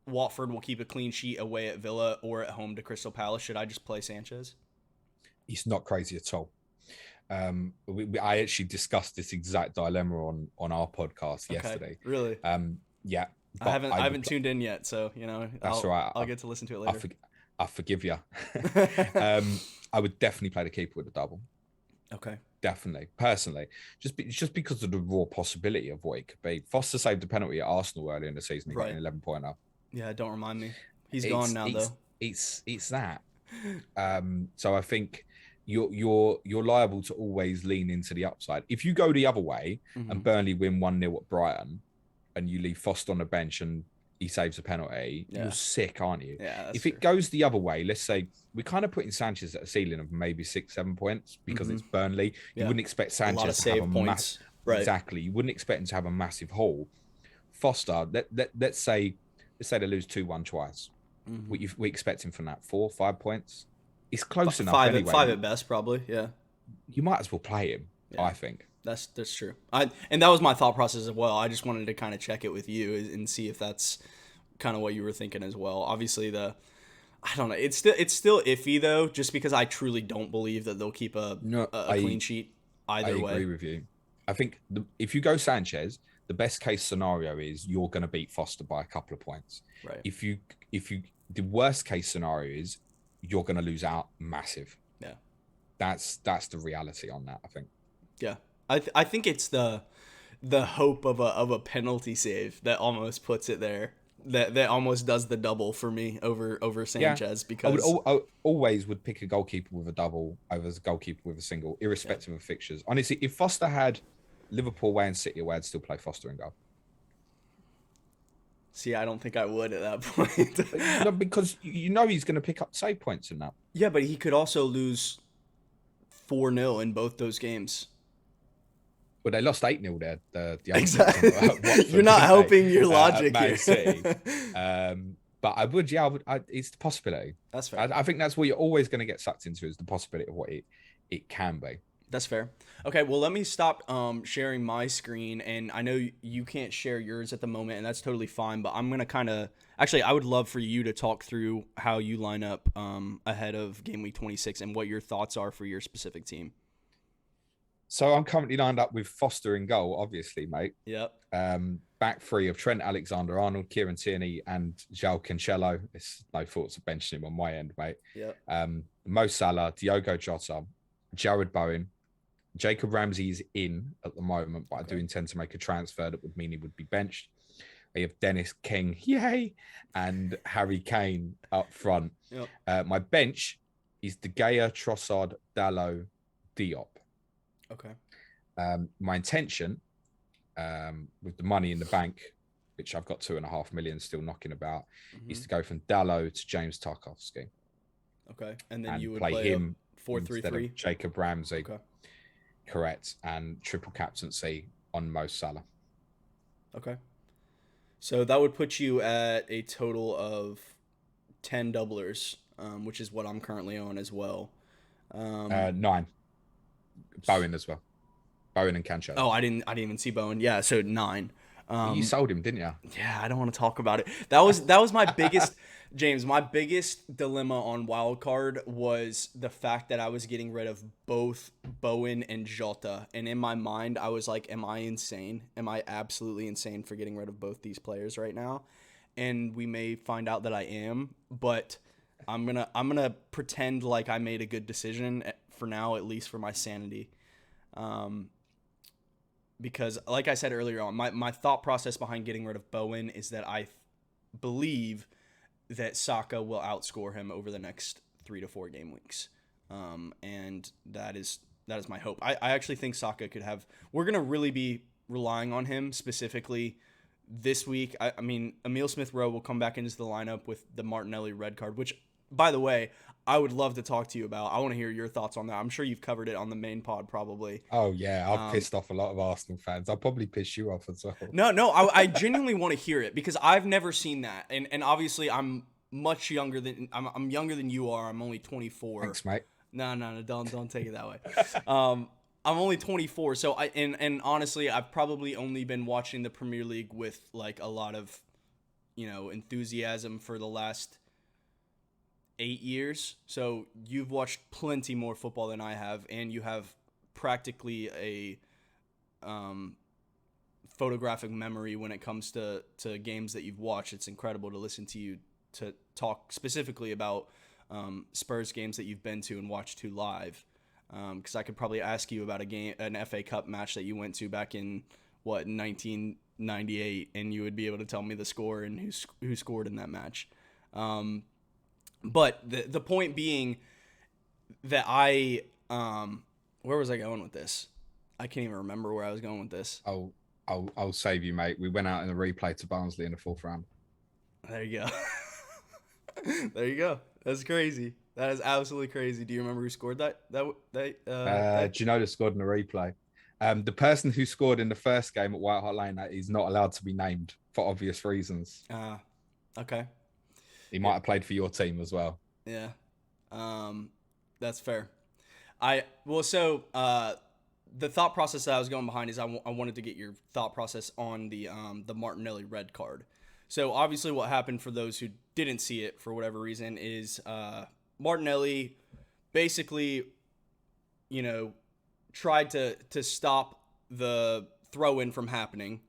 Watford will keep a clean sheet away at Villa or at home to Crystal Palace, should I just play Sanchez? It's not crazy at all. I actually discussed this exact dilemma on our podcast yesterday. Really? Yeah. I haven't tuned in yet, so that's all right. I'll get to listen to it later. I forgive you. I would definitely play the keeper with a double. Okay. Definitely, personally, just because of the raw possibility of what it could be. Foster saved a penalty at Arsenal earlier in the season, right? An 11-pointer. Yeah, don't remind me. He's gone now, though. It's that. So I think you're liable to always lean into the upside. If you go the other way and Burnley win 1-0 at Brighton, and you leave Foster on the bench and he saves a penalty, you're sick, aren't you? Yeah. If it goes the other way, let's say we're kind of putting Sanchez at a ceiling of maybe 6-7 points because it's Burnley. You wouldn't expect Sanchez to have a massive right. Exactly. You wouldn't expect him to have a massive haul. Foster, let's say they lose 2-1 twice. We expect him from that 4-5 points. It's close enough. Anyway. 5 at best, probably. Yeah. You might as well play him. Yeah. I think. That's true. And that was my thought process as well. I just wanted to kind of check it with you and see if that's kind of what you were thinking as well. Obviously, I don't know. It's still iffy though, just because I truly don't believe that they'll keep a clean sheet either way. I agree with you. I think if you go Sanchez, the best case scenario is you're going to beat Foster by a couple of points. Right. If you the worst case scenario is you're going to lose out massive. Yeah. That's the reality on that, I think. Yeah. I think it's the hope of a penalty save that almost puts it there. That almost does the double for me over Sanchez, because I always would pick a goalkeeper with a double over a goalkeeper with a single, irrespective of fixtures. Honestly, if Foster had Liverpool away and City away, I'd still play Foster and goal. See, I don't think I would at that point. No, because you know he's going to pick up save points in that. Yeah, but he could also lose 4-0 in both those games. Well, they lost 8-0 there, the other Exactly. Watford, You're not didn't helping they? your logic Man here. City. But I would, yeah, it's the possibility. That's fair. I think that's what you're always going to get sucked into, is the possibility of what it can be. That's fair. Okay, well, let me stop sharing my screen, and I know you can't share yours at the moment, and that's totally fine, but I'm going to kind of... Actually, I would love for you to talk through how you line up ahead of Game Week 26 and what your thoughts are for your specific team. So I'm currently lined up with Foster in goal, obviously, mate. Yep. Back three of Trent Alexander-Arnold, Kieran Tierney, and João Cancelo. It's no thoughts of benching him on my end, mate. Yep. Mo Salah, Diogo Jota, Jared Bowen. Jacob Ramsey is in at the moment, but I do intend to make a transfer that would mean he would be benched. I have Dennis King, yay, and Harry Kane up front. Yep. My bench is De Gea, Trossard, Dalot, Diop. Okay. My intention, with the money in the bank, which I've got 2.5 million still knocking about, is to go from Dalot to James Tarkowski. Okay. And then you would play him 4-3-3 instead of Jacob Ramsey. Okay. Correct. And triple captaincy on Mo Salah. Okay. So that would put you at a total of 10 doublers, which is what I'm currently on as well. 9. Bowen as well. Bowen and Cancelo. Oh, I didn't even see Bowen. Yeah, so 9. You sold him, didn't you? Yeah, I don't want to talk about it. That was my biggest, James. My biggest dilemma on Wildcard was the fact that I was getting rid of both Bowen and Jota, and in my mind, I was like, "Am I insane? Am I absolutely insane for getting rid of both these players right now?" And we may find out that I am, but I'm gonna pretend like I made a good decision for now, at least for my sanity. Because, like I said earlier on, my thought process behind getting rid of Bowen is that I believe that Saka will outscore him over the next 3 to 4 game weeks. And that is my hope. I actually think Saka could have... We're going to really be relying on him specifically this week. I mean, Emile Smith-Rowe will come back into the lineup with the Martinelli red card, which, by the way, I would love to talk to you about. I want to hear your thoughts on that. I'm sure you've covered it on the main pod probably. Oh, yeah. I've pissed off a lot of Arsenal fans. I'll probably piss you off as well. No, I genuinely want to hear it because I've never seen that. And obviously I'm much younger than... I'm younger than you are. I'm only 24. Thanks, mate. No, don't take it that way. I'm only 24. So and honestly, I've probably only been watching the Premier League with like a lot of, enthusiasm for the last 8 years. So you've watched plenty more football than I have, and you have practically a photographic memory when it comes to games that you've watched. It's incredible to listen to you to talk specifically about Spurs games that you've been to and watched to live. Because I could probably ask you about an FA Cup match that you went to back in 1998, and you would be able to tell me the score and who scored in that match. But the point being that where was I going with this? I can't even remember where I was going with this. I'll save you, mate. We went out in a replay to Barnsley in the 4th round. There you go. There you go. That's crazy. That is absolutely crazy. Do you remember who scored that? Do you know who scored in the replay? The person who scored in the first game at White Hart Lane is not allowed to be named for obvious reasons. Okay. He might have played for your team as well. Yeah. That's fair. The thought process that I was going behind is I wanted to get your thought process on the Martinelli red card. So obviously what happened, for those who didn't see it for whatever reason, is Martinelli basically, tried to stop the throw-in from happening,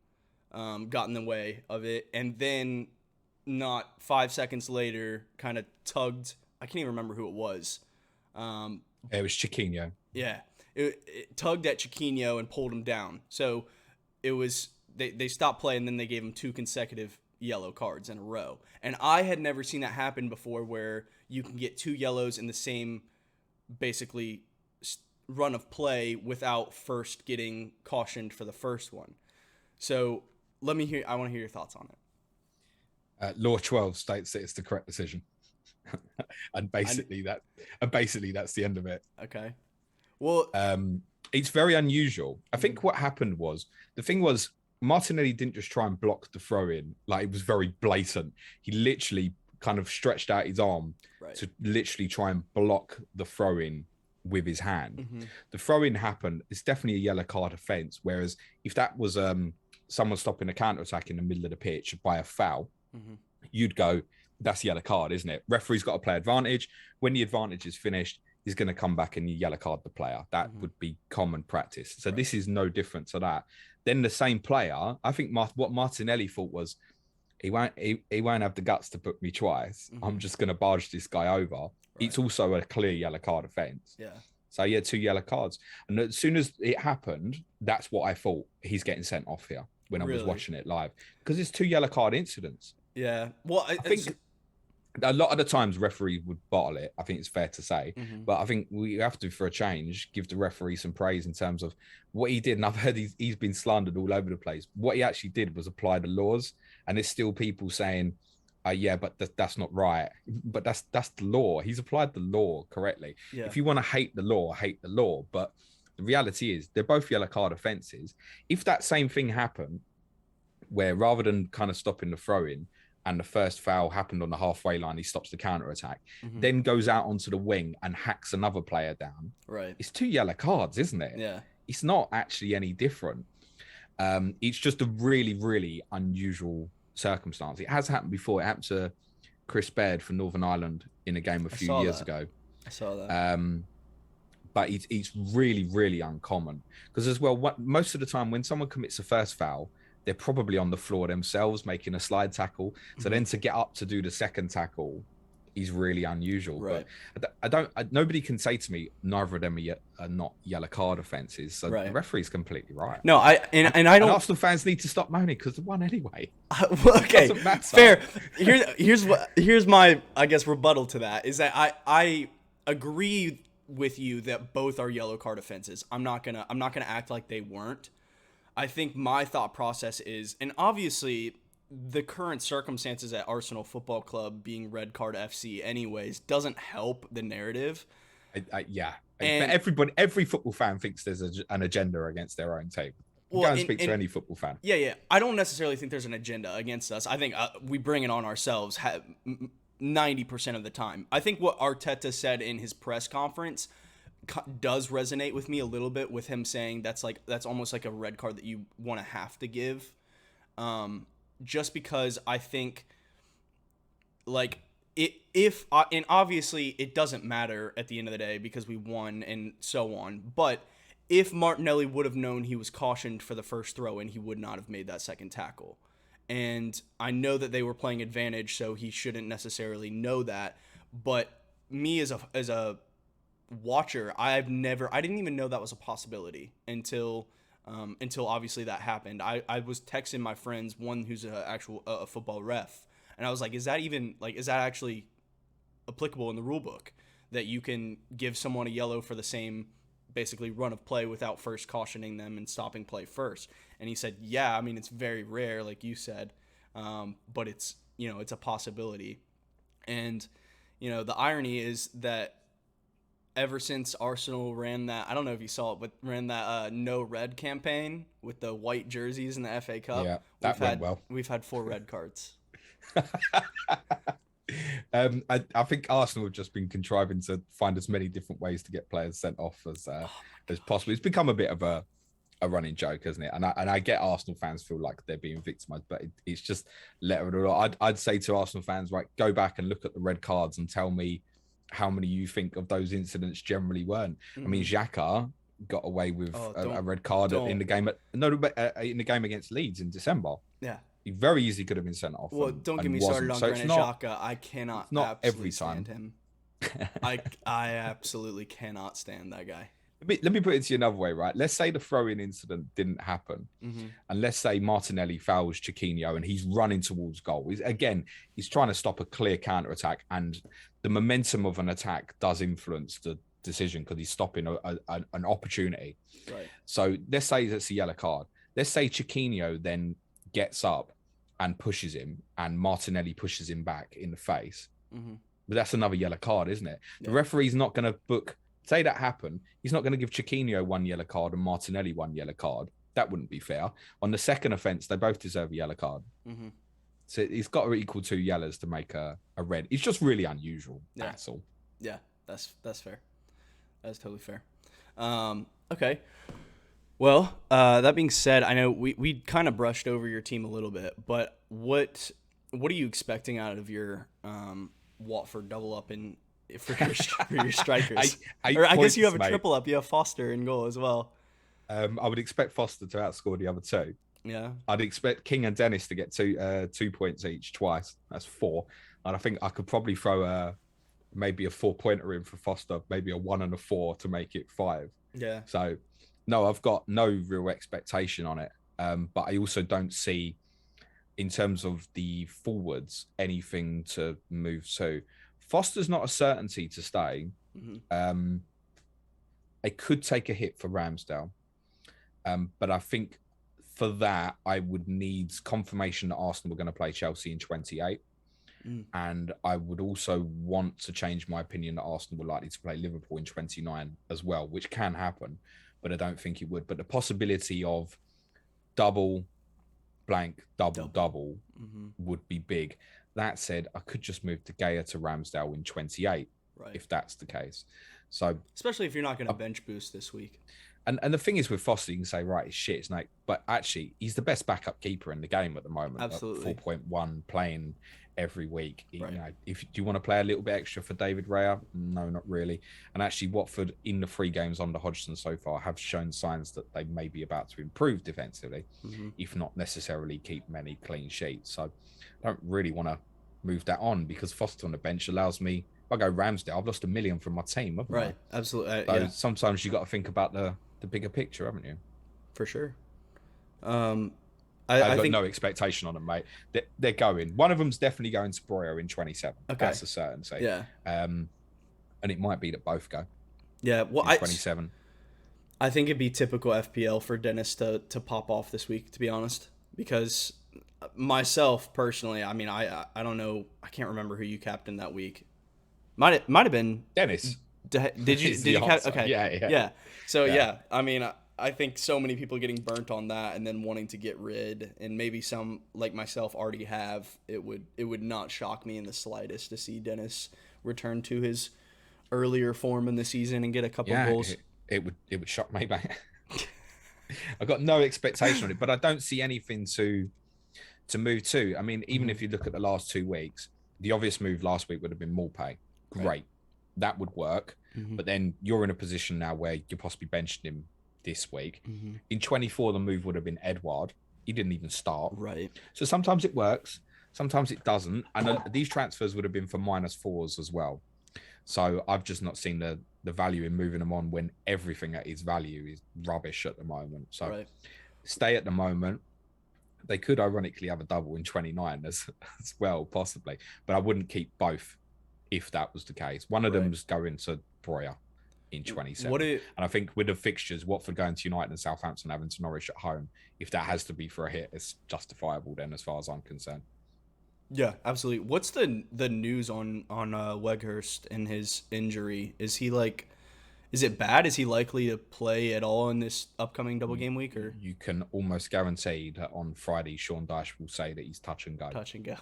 got in the way of it, and then not 5 seconds later kind of tugged. I can't even remember who it was. It was Chiquinho. Yeah. It tugged at Chiquinho and pulled him down. So it was they stopped play, and then they gave him 2 consecutive yellow cards in a row. And I had never seen that happen before, where you can get 2 yellows in the same basically run of play without first getting cautioned for the first one. So I want to hear your thoughts on it. Law 12 states that it's the correct decision. and basically that's the end of it. Okay. Well, It's very unusual. I think what happened was, the thing was, Martinelli didn't just try and block the throw in, like it was very blatant. He literally kind of stretched out his arm to literally try and block the throw in with his hand. The throw in happened. It's definitely a yellow card offence. Whereas if that was someone stopping a counter attack in the middle of the pitch by a foul, you'd go, that's a yellow card, isn't it? Referee's got to play advantage. When the advantage is finished, he's going to come back and you yellow card the player. That would be common practice. So this is no different to that. Then the same player, I think what Martinelli thought was, he won't have the guts to book me twice. I'm just going to barge this guy over. It's also a clear yellow card offence. Yeah. So yeah, 2 yellow cards. And as soon as it happened, that's what I thought, he's getting sent off here when I was watching it live. Because it's 2 yellow card incidents. Yeah. Well, I think a lot of the times referee would bottle it. I think it's fair to say, but I think we have to, for a change, give the referee some praise in terms of what he did. And I've heard he's been slandered all over the place. What he actually did was apply the laws, and there's still people saying, yeah, but that's not right. But that's the law. He's applied the law correctly. Yeah. If you want to hate the law, hate the law. But the reality is they're both yellow card offences. If that same thing happened, where rather than kind of stopping the throw-in, and the first foul happened on the halfway line, he stops the counter attack, then goes out onto the wing and hacks another player down. Right. It's 2 yellow cards, isn't it? Yeah. It's not actually any different. It's just a really, really unusual circumstance. It has happened before. It happened to Chris Baird for Northern Ireland in a game a few years ago. I saw that. But it's really, really uncommon. Because as well, most of the time when someone commits a first foul, they're probably on the floor themselves making a slide tackle. So then to get up to do the second tackle is really unusual. Right. But nobody can say to me neither of them are not yellow card offences. So the referee's completely right. No, I don't. And Arsenal fans need to stop moaning because they won anyway. Okay, fair. Here's my, I guess, rebuttal to that is that I agree with you that both are yellow card offenses. I'm not gonna act like they weren't. I think my thought process is, and obviously the current circumstances at Arsenal Football Club being Red Card FC anyways doesn't help the narrative. Yeah. And every football fan thinks there's an agenda against their own team. Go and speak to any football fan. Yeah. I don't necessarily think there's an agenda against us. I think we bring it on ourselves 90% of the time. I think what Arteta said in his press conference does resonate with me a little bit, with him saying that's almost like a red card that you want to have to give, just because I think like and obviously it doesn't matter at the end of the day because we won and so on, but if Martinelli would have known he was cautioned for the first throw in, he would not have made that second tackle. And I know that they were playing advantage, so he shouldn't necessarily know that, but me as a watcher, I didn't even know that was a possibility until obviously that happened. I was texting my friends, one who's a football ref, and I was like, is that actually applicable in the rule book that you can give someone a yellow for the same basically run of play without first cautioning them and stopping play first? And he said, yeah, I mean, it's very rare, like you said, but it's a possibility. And the irony is that ever since Arsenal ran that, I don't know if you saw it, but ran that no red campaign with the white jerseys in the FA Cup. Yeah, that went well. We've had 4 red cards. I think Arsenal have just been contriving to find as many different ways to get players sent off as possible. It's become a bit of a running joke, isn't it? And I get Arsenal fans feel like they're being victimized, but it's just I'd say to Arsenal fans, right, go back and look at the red cards and tell me how many you think of those incidents generally weren't. I mean, Xhaka got away with a red card in the game in the game against Leeds in December. Yeah, he very easily could have been sent off. Well, don't get me started on Granit Xhaka. I cannot not every time stand him. I absolutely cannot stand that guy. Let me put it to you another way, right? Let's say the throw-in incident didn't happen, and let's say Martinelli fouls Chiquinho and he's running towards goal. He's trying to stop a clear counter-attack, and the momentum of an attack does influence the decision because he's stopping an opportunity. Right. So let's say that's a yellow card. Let's say Chiquinho then gets up and pushes him, and Martinelli pushes him back in the face. Mm-hmm. But that's another yellow card, isn't it? Yeah. The referee's not going to book. Say that happened. He's not going to give Chiquinho 1 yellow card and Martinelli 1 yellow card. That wouldn't be fair. On the second offence, they both deserve a yellow card. Mm-hmm. So he's got to equal 2 yellows to make a red. It's just really unusual. Yeah. That's all. Yeah, that's fair. That's totally fair. Okay. Well, that being said, I know we kind of brushed over your team a little bit, but what are you expecting out of your Watford double up for your strikers? Eight or I guess you have points, a triple up. You have Foster in goal as well. I would expect Foster to outscore the other 2. Yeah. I'd expect King and Dennis to get 2 points each twice. That's 4. And I think I could probably throw maybe a 4-pointer in for Foster, maybe a 1 and a 4 to make it 5. Yeah. So, no, I've got no real expectation on it. But I also don't see, in terms of the forwards, anything to move to. Foster's not a certainty to stay. Mm-hmm. I could take a hit for Ramsdale. But I think for that, I would need confirmation that Arsenal were going to play Chelsea in 28. And I would also want to change my opinion that Arsenal were likely to play Liverpool in 29 as well, which can happen, but I don't think it would. But the possibility of double, double would be big. That said, I could just move De Gea to Ramsdale in 28, if that's the case. So, especially if you're not going to bench boost this week. And the thing is with Foster, you can say, right, it's shit, it's like, but actually, he's the best backup keeper in the game at the moment. Absolutely. 4.1 playing every week. Right. You know, do you want to play a little bit extra for David Raya? No, not really. And actually, Watford in the 3 games under Hodgson so far have shown signs that they may be about to improve defensively, if not necessarily keep many clean sheets. So I don't really want to move that on because Foster on the bench allows me. If I go Ramsdale, I've lost $1 million from my team, haven't I? Right, absolutely. So sometimes you got to think about the bigger picture, haven't you? For sure. I've got no expectation on them, mate. They're going. One of them's definitely going to Breuer in 27. Okay. That's a certainty. Yeah. And it might be that both go. Yeah. Well, 27. I think it'd be typical FPL for Dennis to pop off this week, to be honest, because myself personally, I mean, I don't know. I can't remember who you captained that week. Might have been Dennis. Did you okay. Yeah. So I mean, I think so many people getting burnt on that and then wanting to get rid, and maybe some like myself already have. It would not shock me in the slightest to see Dennis return to his earlier form in the season and get a couple goals. It would shock me, mate. I've got no expectation on it, but I don't see anything to move to. I mean, even if you look at the last 2 weeks, the obvious move last week would have been Maupay. Great. Right. That would work. But then you're in a position now where you're possibly benching him this week. In 24, the move would have been Edouard. He didn't even start. Right. So sometimes it works, sometimes it doesn't. And these transfers would have been for -4s as well. So I've just not seen the value in moving them on when everything at its value is rubbish at the moment. So stay at the moment. They could ironically have a double in 29 as well, possibly. But I wouldn't keep both if that was the case. One of them's going to Breuer in 27. And I think with the fixtures, Watford going to United and Southampton having to Norwich at home, if that has to be for a hit, it's justifiable then as far as I'm concerned. Yeah, absolutely. What's the news on Weghorst and his injury? Is it bad? Is he likely to play at all in this upcoming double game week? Or you can almost guarantee that on Friday, Sean Dyche will say that he's touch and go. Touch and go.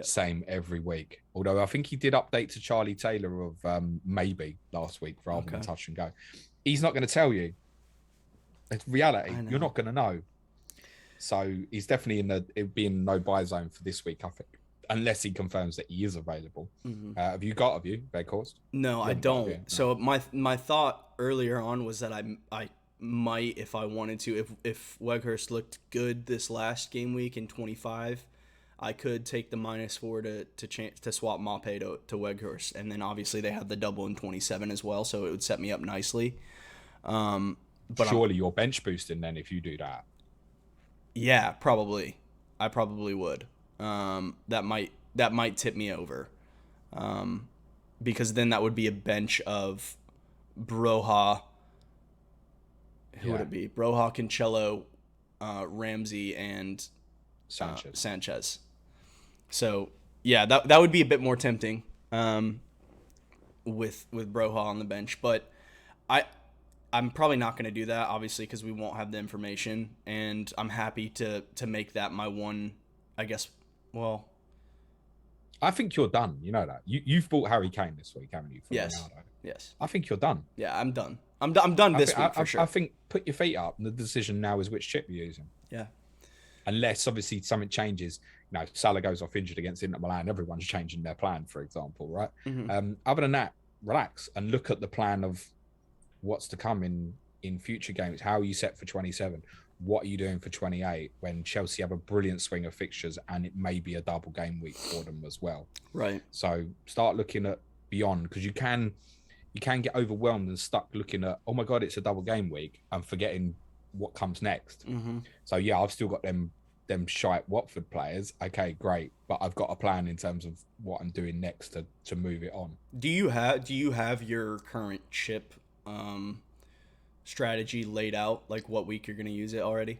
Same every week. Although I think he did update to Charlie Taylor of maybe last week rather than touch and go. He's not going to tell you. It's reality. You're not going to know. So he's definitely in no buy zone for this week, I think, unless he confirms that he is available. Have you, Weghorst? No, I don't. No. So my thought earlier on was that I might, if I wanted to, if Weghorst looked good this last game week in 25, I could take the -4 to swap Maupay to Weghorst, and then obviously they have the double in 27 as well, so it would set me up nicely. But surely you're bench boosting then if you do that. Yeah, probably. I probably would. That might tip me over, because then that would be a bench of Broha. Who would it be? Broha, Cancelo, Ramsey and Sanchez. So yeah, that would be a bit more tempting with Broha on the bench, but I I'm probably not going to do that, obviously, because we won't have the information, and I'm happy to make that my one, I guess. Well, I think you're done. You know that. You've bought Harry Kane this week, haven't you, for yes, Ronaldo? yes, I think you're done. yeah, I'm done. I'm done I this think week for sure. I think put your feet up, and the decision now is which chip you're using. Yeah, Unless obviously something changes. You know, Salah goes off injured against Inter Milan, everyone's changing their plan, for example, right? Other than that, relax and look at the plan of what's to come in future games. How are you set for 27? What are you doing for 28 when Chelsea have a brilliant swing of fixtures and it may be a double game week for them as well? right. So start looking at beyond, because you can get overwhelmed and stuck looking at, oh my God, it's a double game week, and forgetting what comes next. So yeah, I've still got them shite Watford players. Okay, great, but I've got a plan in terms of what I'm doing next to move it on. Do you have your current chip strategy laid out, like what week you're going to use it already?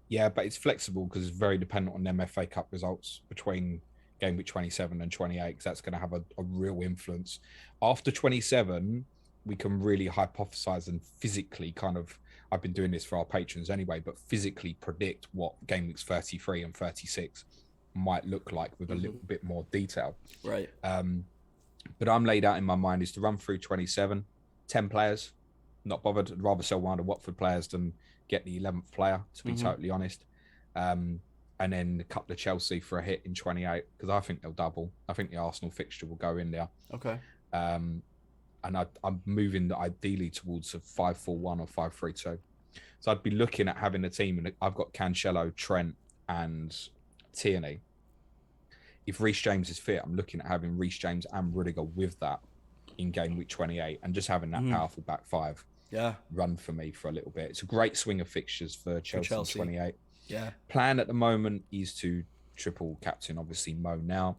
Yeah, but it's flexible because it's very dependent on them FA Cup results between game week 27 and 28, because that's going to have a real influence. After 27, we can really hypothesize and physically kind of, I've been doing this for our patrons anyway, but physically predict what game weeks 33 and 36 might look like with a little bit more detail. Right. But I'm laid out in my mind is to run through 27, 10 players, not bothered. I'd rather sell one of the Watford players than get the 11th player, to be totally honest. And then a couple of Chelsea for a hit in 28, because I think they'll double. I think the Arsenal fixture will go in there. Okay. And I'm moving ideally towards a 5-4-1 or 5-3-2. So I'd be looking at having a team, and I've got Cancelo, Trent, and Tierney. If Reece James is fit, I'm looking at having Reece James and Rudiger with that in game week 28, and just having that powerful back five run for me for a little bit. It's a great swing of fixtures for Chelsea in 28. Yeah. Plan at the moment is to triple captain, obviously, Mo now.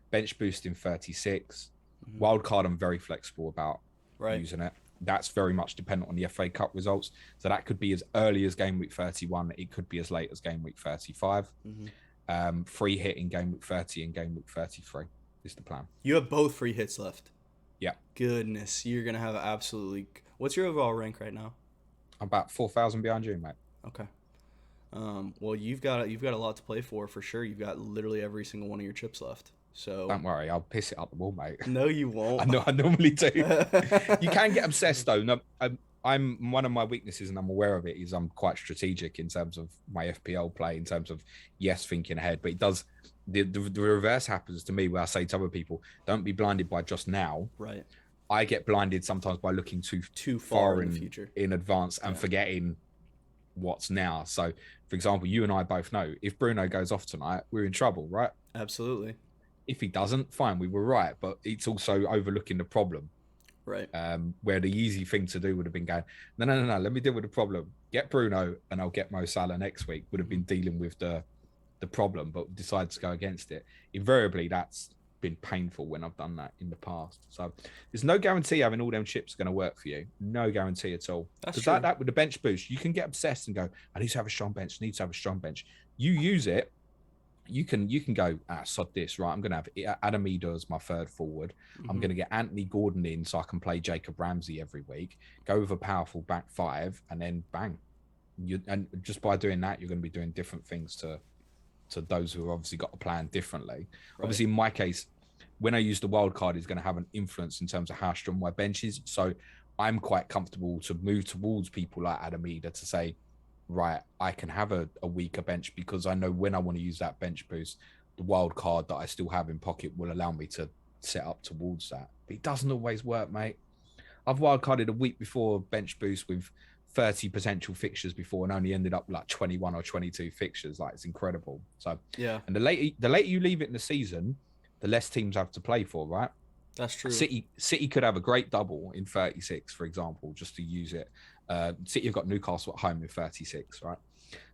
Bench boost in 36. Wild card, I'm very flexible about using it. That's very much dependent on the FA Cup results. So that could be as early as game week 31. It could be as late as game week 35. Free hit in game week 30 and game week 33 is the plan. You have both free hits left. Yeah. Goodness, you're gonna have absolutely. What's your overall rank right now? I'm about 4,000 behind you, mate. Okay. Well, you've got a lot to play for sure. You've got literally every single one of your chips left. So don't worry, I'll piss it up the wall, mate. No, you won't. I know, I normally do. You can get obsessed though. No, I'm one of my weaknesses, and I'm aware of it, is I'm quite strategic in terms of my FPL play, in terms of thinking ahead. But it does the reverse happens to me, where I say to other people, don't be blinded by just now. Right. I get blinded sometimes by looking too far in the future, in advance, and forgetting what's now. So, for example, you and I both know if Bruno goes off tonight, we're in trouble, right? Absolutely. If he doesn't, fine, we were right. But it's also overlooking the problem. Right. Where the easy thing to do would have been going, no, let me deal with the problem. Get Bruno and I'll get Mo Salah next week, would have been dealing with the problem, but decide to go against it. Invariably, that's been painful when I've done that in the past. So there's no guarantee having all them chips going to work for you. No guarantee at all. Because that with the bench boost, you can get obsessed and go, I need to have a strong bench, You use it, you can go, sod this, right? I'm going to have Adam Eder as my third forward. I'm going to get Anthony Gordon in so I can play Jacob Ramsey every week, go with a powerful back five, and then bang. And just by doing that, you're going to be doing different things to those who have obviously got a plan differently. Right. Obviously, in my case, when I use the wild card, is going to have an influence in terms of how strong my bench is. So I'm quite comfortable to move towards people like Adam Eder to say, right, I can have a weaker bench, because I know when I want to use that bench boost, the wild card that I still have in pocket will allow me to set up towards that. But it doesn't always work, mate. I've wild carded a week before bench boost with 30 potential fixtures before, and only ended up like 21 or 22 fixtures. Like, it's incredible. So yeah. And the later you leave it in the season, the less teams have to play for, right? That's true. City could have a great double in 36, for example, just to use it. City have got Newcastle at home in 36, right?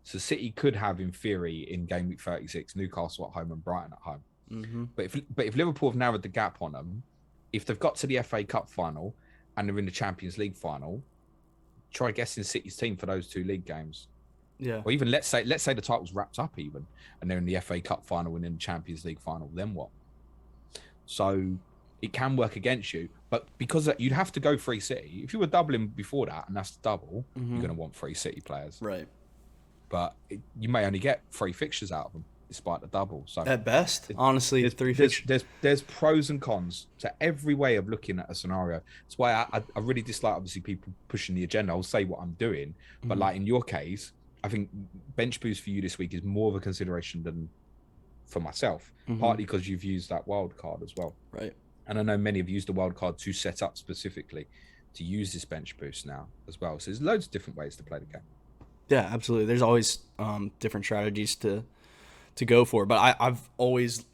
So City could have, in theory, in game week 36, Newcastle at home and Brighton at home. But if Liverpool have narrowed the gap on them, if they've got to the FA Cup final and they're in the Champions League final, try guessing City's team for those two league games. Yeah. Or even let's say the title's wrapped up even, and they're in the FA Cup final and in the Champions League final. Then what? So it can work against you, but because you'd have to go free City. If you were doubling before that, and that's the double, you're going to want free City players. Right. But you may only get 3 fixtures out of them despite the double. So At best, honestly, there's three there's fixtures. there's pros and cons to every way of looking at a scenario. That's why I really dislike obviously people pushing the agenda. I'll say what I'm doing, but like in your case, I think bench boost for you this week is more of a consideration than for myself, partly because you've used that wild card as well. Right. And I know many have used the wild card to set up specifically to use this bench boost now as well. So there's loads of different ways to play the game. Yeah, absolutely. There's always different strategies to go for, but I've always,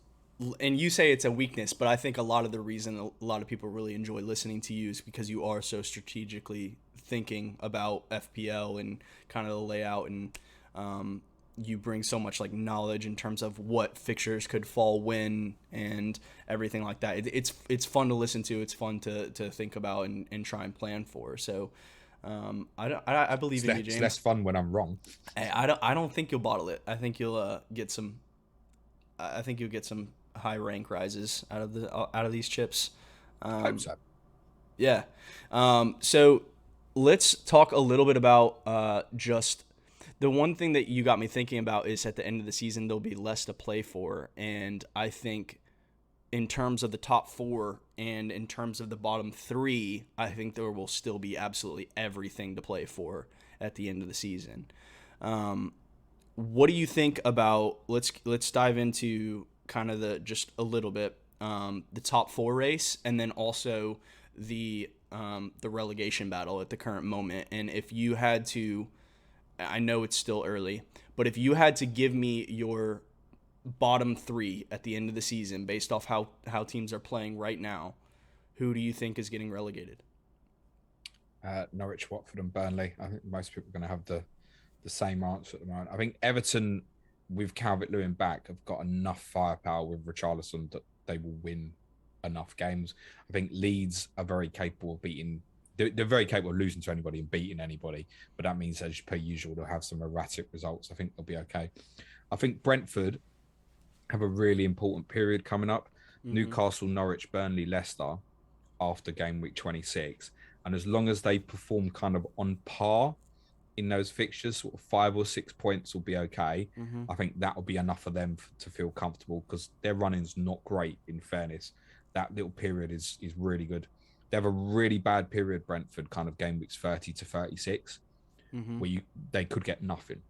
and you say it's a weakness, but I think a lot of the reason a lot of people really enjoy listening to you is because you are so strategically thinking about FPL and kind of the layout, and you bring so much like knowledge in terms of what fixtures could fall when and everything like that. It's fun to listen to. It's fun to think about and try and plan for. So I believe in you, James. It's less fun when I'm wrong. I don't think you'll bottle it. I think you'll get some. I think you'll get some high rank rises out of these chips. I hope so. Yeah. So let's talk a little bit about just the one thing that you got me thinking about is at the end of the season there'll be less to play for, and I think in terms of the top 4 and in terms of the bottom 3, I think there will still be absolutely everything to play for at the end of the season. What do you think about? Let's dive into kind of just a little bit the top 4 race, and then also the relegation battle at the current moment. And if you had to, I know it's still early, but if you had to give me your bottom 3 at the end of the season based off how teams are playing right now, who do you think is getting relegated? Norwich, Watford, and Burnley. I think most people are going to have the same answer at the moment. I think Everton, with Calvert-Lewin back, have got enough firepower with Richarlison that they will win enough games. I think Leeds are very capable of beating. They're very capable of losing to anybody and beating anybody, but that means, as per usual, they'll have some erratic results. I think they'll be okay. I think Brentford have a really important period coming up. Newcastle, Norwich, Burnley, Leicester after game week 26. And as long as they perform kind of on par in those fixtures, sort of 5 or 6 points will be okay. I think that will be enough for them to feel comfortable, because their running's not great, in fairness. That little period is really good. They have a really bad period, Brentford, kind of game weeks 30 to 36, where they could get nothing.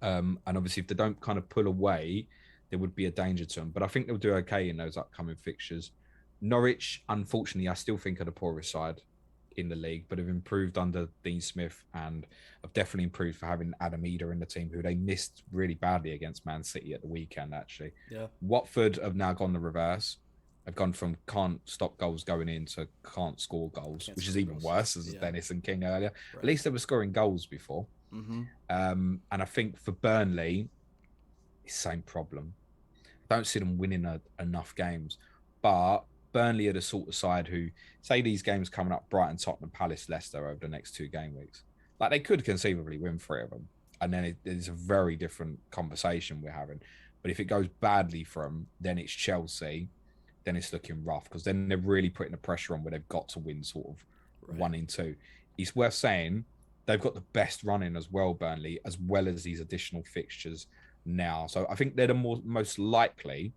And obviously, if they don't kind of pull away, there would be a danger to them. But I think they'll do okay in those upcoming fixtures. Norwich, unfortunately, I still think are the poorest side in the league, but have improved under Dean Smith, and have definitely improved for having Adam Eder in the team, who they missed really badly against Man City at the weekend, actually. Yeah. Watford have now gone the reverse. They've gone from can't stop goals going in to can't score goals, which is even worse, as Dennis and King earlier. Right. At least they were scoring goals before. And I think for Burnley, it's the same problem. I don't see them winning enough games, but Burnley are the sort of side who, say these games coming up, Brighton, Tottenham, Palace, Leicester over the next 2 game weeks, like they could conceivably win 3 of them, and then it's a very different conversation we're having. But if it goes badly for them, then it's Chelsea, then it's looking rough, because then they're really putting the pressure on where they've got to win sort of 1 in 2. It's worth saying they've got the best running as well, Burnley, as well as these additional fixtures now. So I think they're the most likely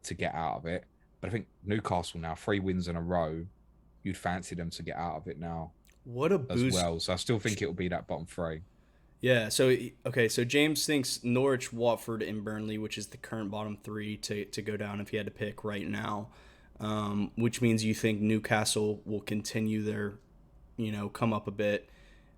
to get out of it. But I think Newcastle now, 3 wins in a row, you'd fancy them to get out of it now. What a boost. As well. So I still think it'll be that bottom 3. Yeah, so James thinks Norwich, Watford, and Burnley, which is the current bottom 3, to go down if he had to pick right now, which means you think Newcastle will continue their, come up a bit.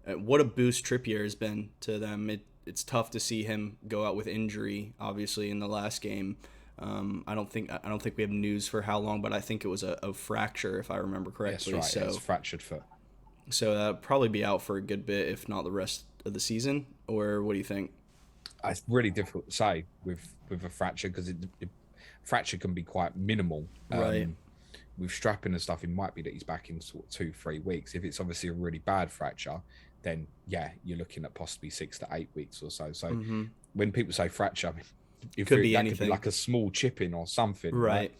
What a boost Trippier has been to them. It's tough to see him go out with injury, obviously, in the last game. I don't think we have news for how long, but I think it was a fracture, if I remember correctly. That's right. So it's fractured foot. So that'll probably be out for a good bit, if not the rest of the season. Or what do you think? It's really difficult to say with a fracture, because fracture can be quite minimal. Right. With strapping and stuff, it might be that he's back in sort of 2-3 weeks. If it's obviously a really bad fracture, then yeah, you're looking at possibly 6 to 8 weeks or so. So Mm-hmm. when people say fracture, I mean, Could be that anything. could be like a small chipping or something, right?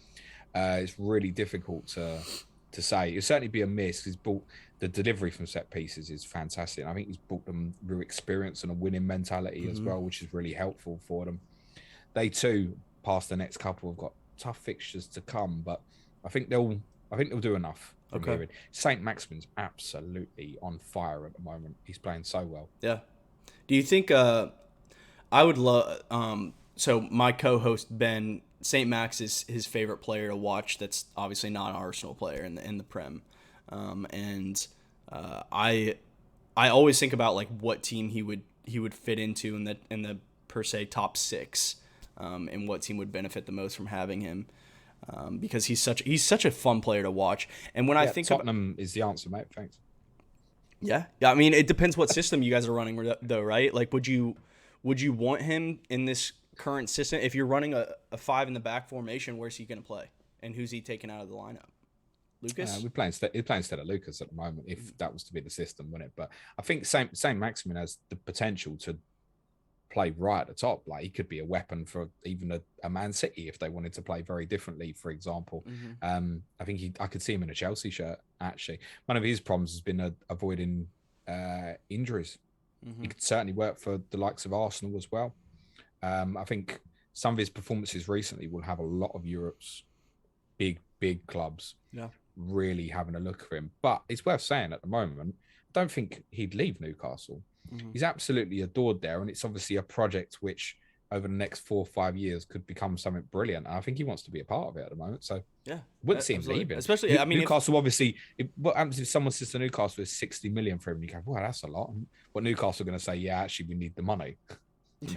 It's really difficult to say. It'll certainly be a miss. He's brought the delivery from set pieces is fantastic. And I think he's brought them real experience and a winning mentality as well, which is really helpful for them. They too, past the next couple, have got tough fixtures to come, but I think they'll do enough from here. Saint Maximin's absolutely on fire at the moment. He's playing so well. Yeah. Do you think I would love so my co-host Ben, St. Max is his favorite player to watch that's obviously not an Arsenal player in the Prem. And I always think about like what team he would fit into in the per se top 6, and what team would benefit the most from having him. Because he's such a fun player to watch. And when I think Tottenham is the answer, mate. Thanks. Yeah. I mean, it depends what system you guys are running though, right? Like, would you want him in this current system? If you're running a 5 in the back formation, where's he going to play, and who's he taking out of the lineup? Lucas? He's playing instead of Lucas at the moment, if that was to be the system, wouldn't it? But I think Saint Maximin has the potential to play right at the top. Like, he could be a weapon for even a Man City if they wanted to play very differently, for example. I think I could see him in a Chelsea shirt, actually. One of his problems has been avoiding injuries. He could certainly work for the likes of Arsenal as well. I think some of his performances recently will have a lot of Europe's big clubs really having a look for him. But it's worth saying at the moment, I don't think he'd leave Newcastle. He's absolutely adored there, and it's obviously a project which over the next 4 or 5 years could become something brilliant. And I think he wants to be a part of it at the moment. So wouldn't see him leaving. Especially, I mean, Newcastle obviously. What happens if someone says to Newcastle is 60 million for him? And you go, well, that's a lot. And what Newcastle are going to say? Yeah, actually, we need the money.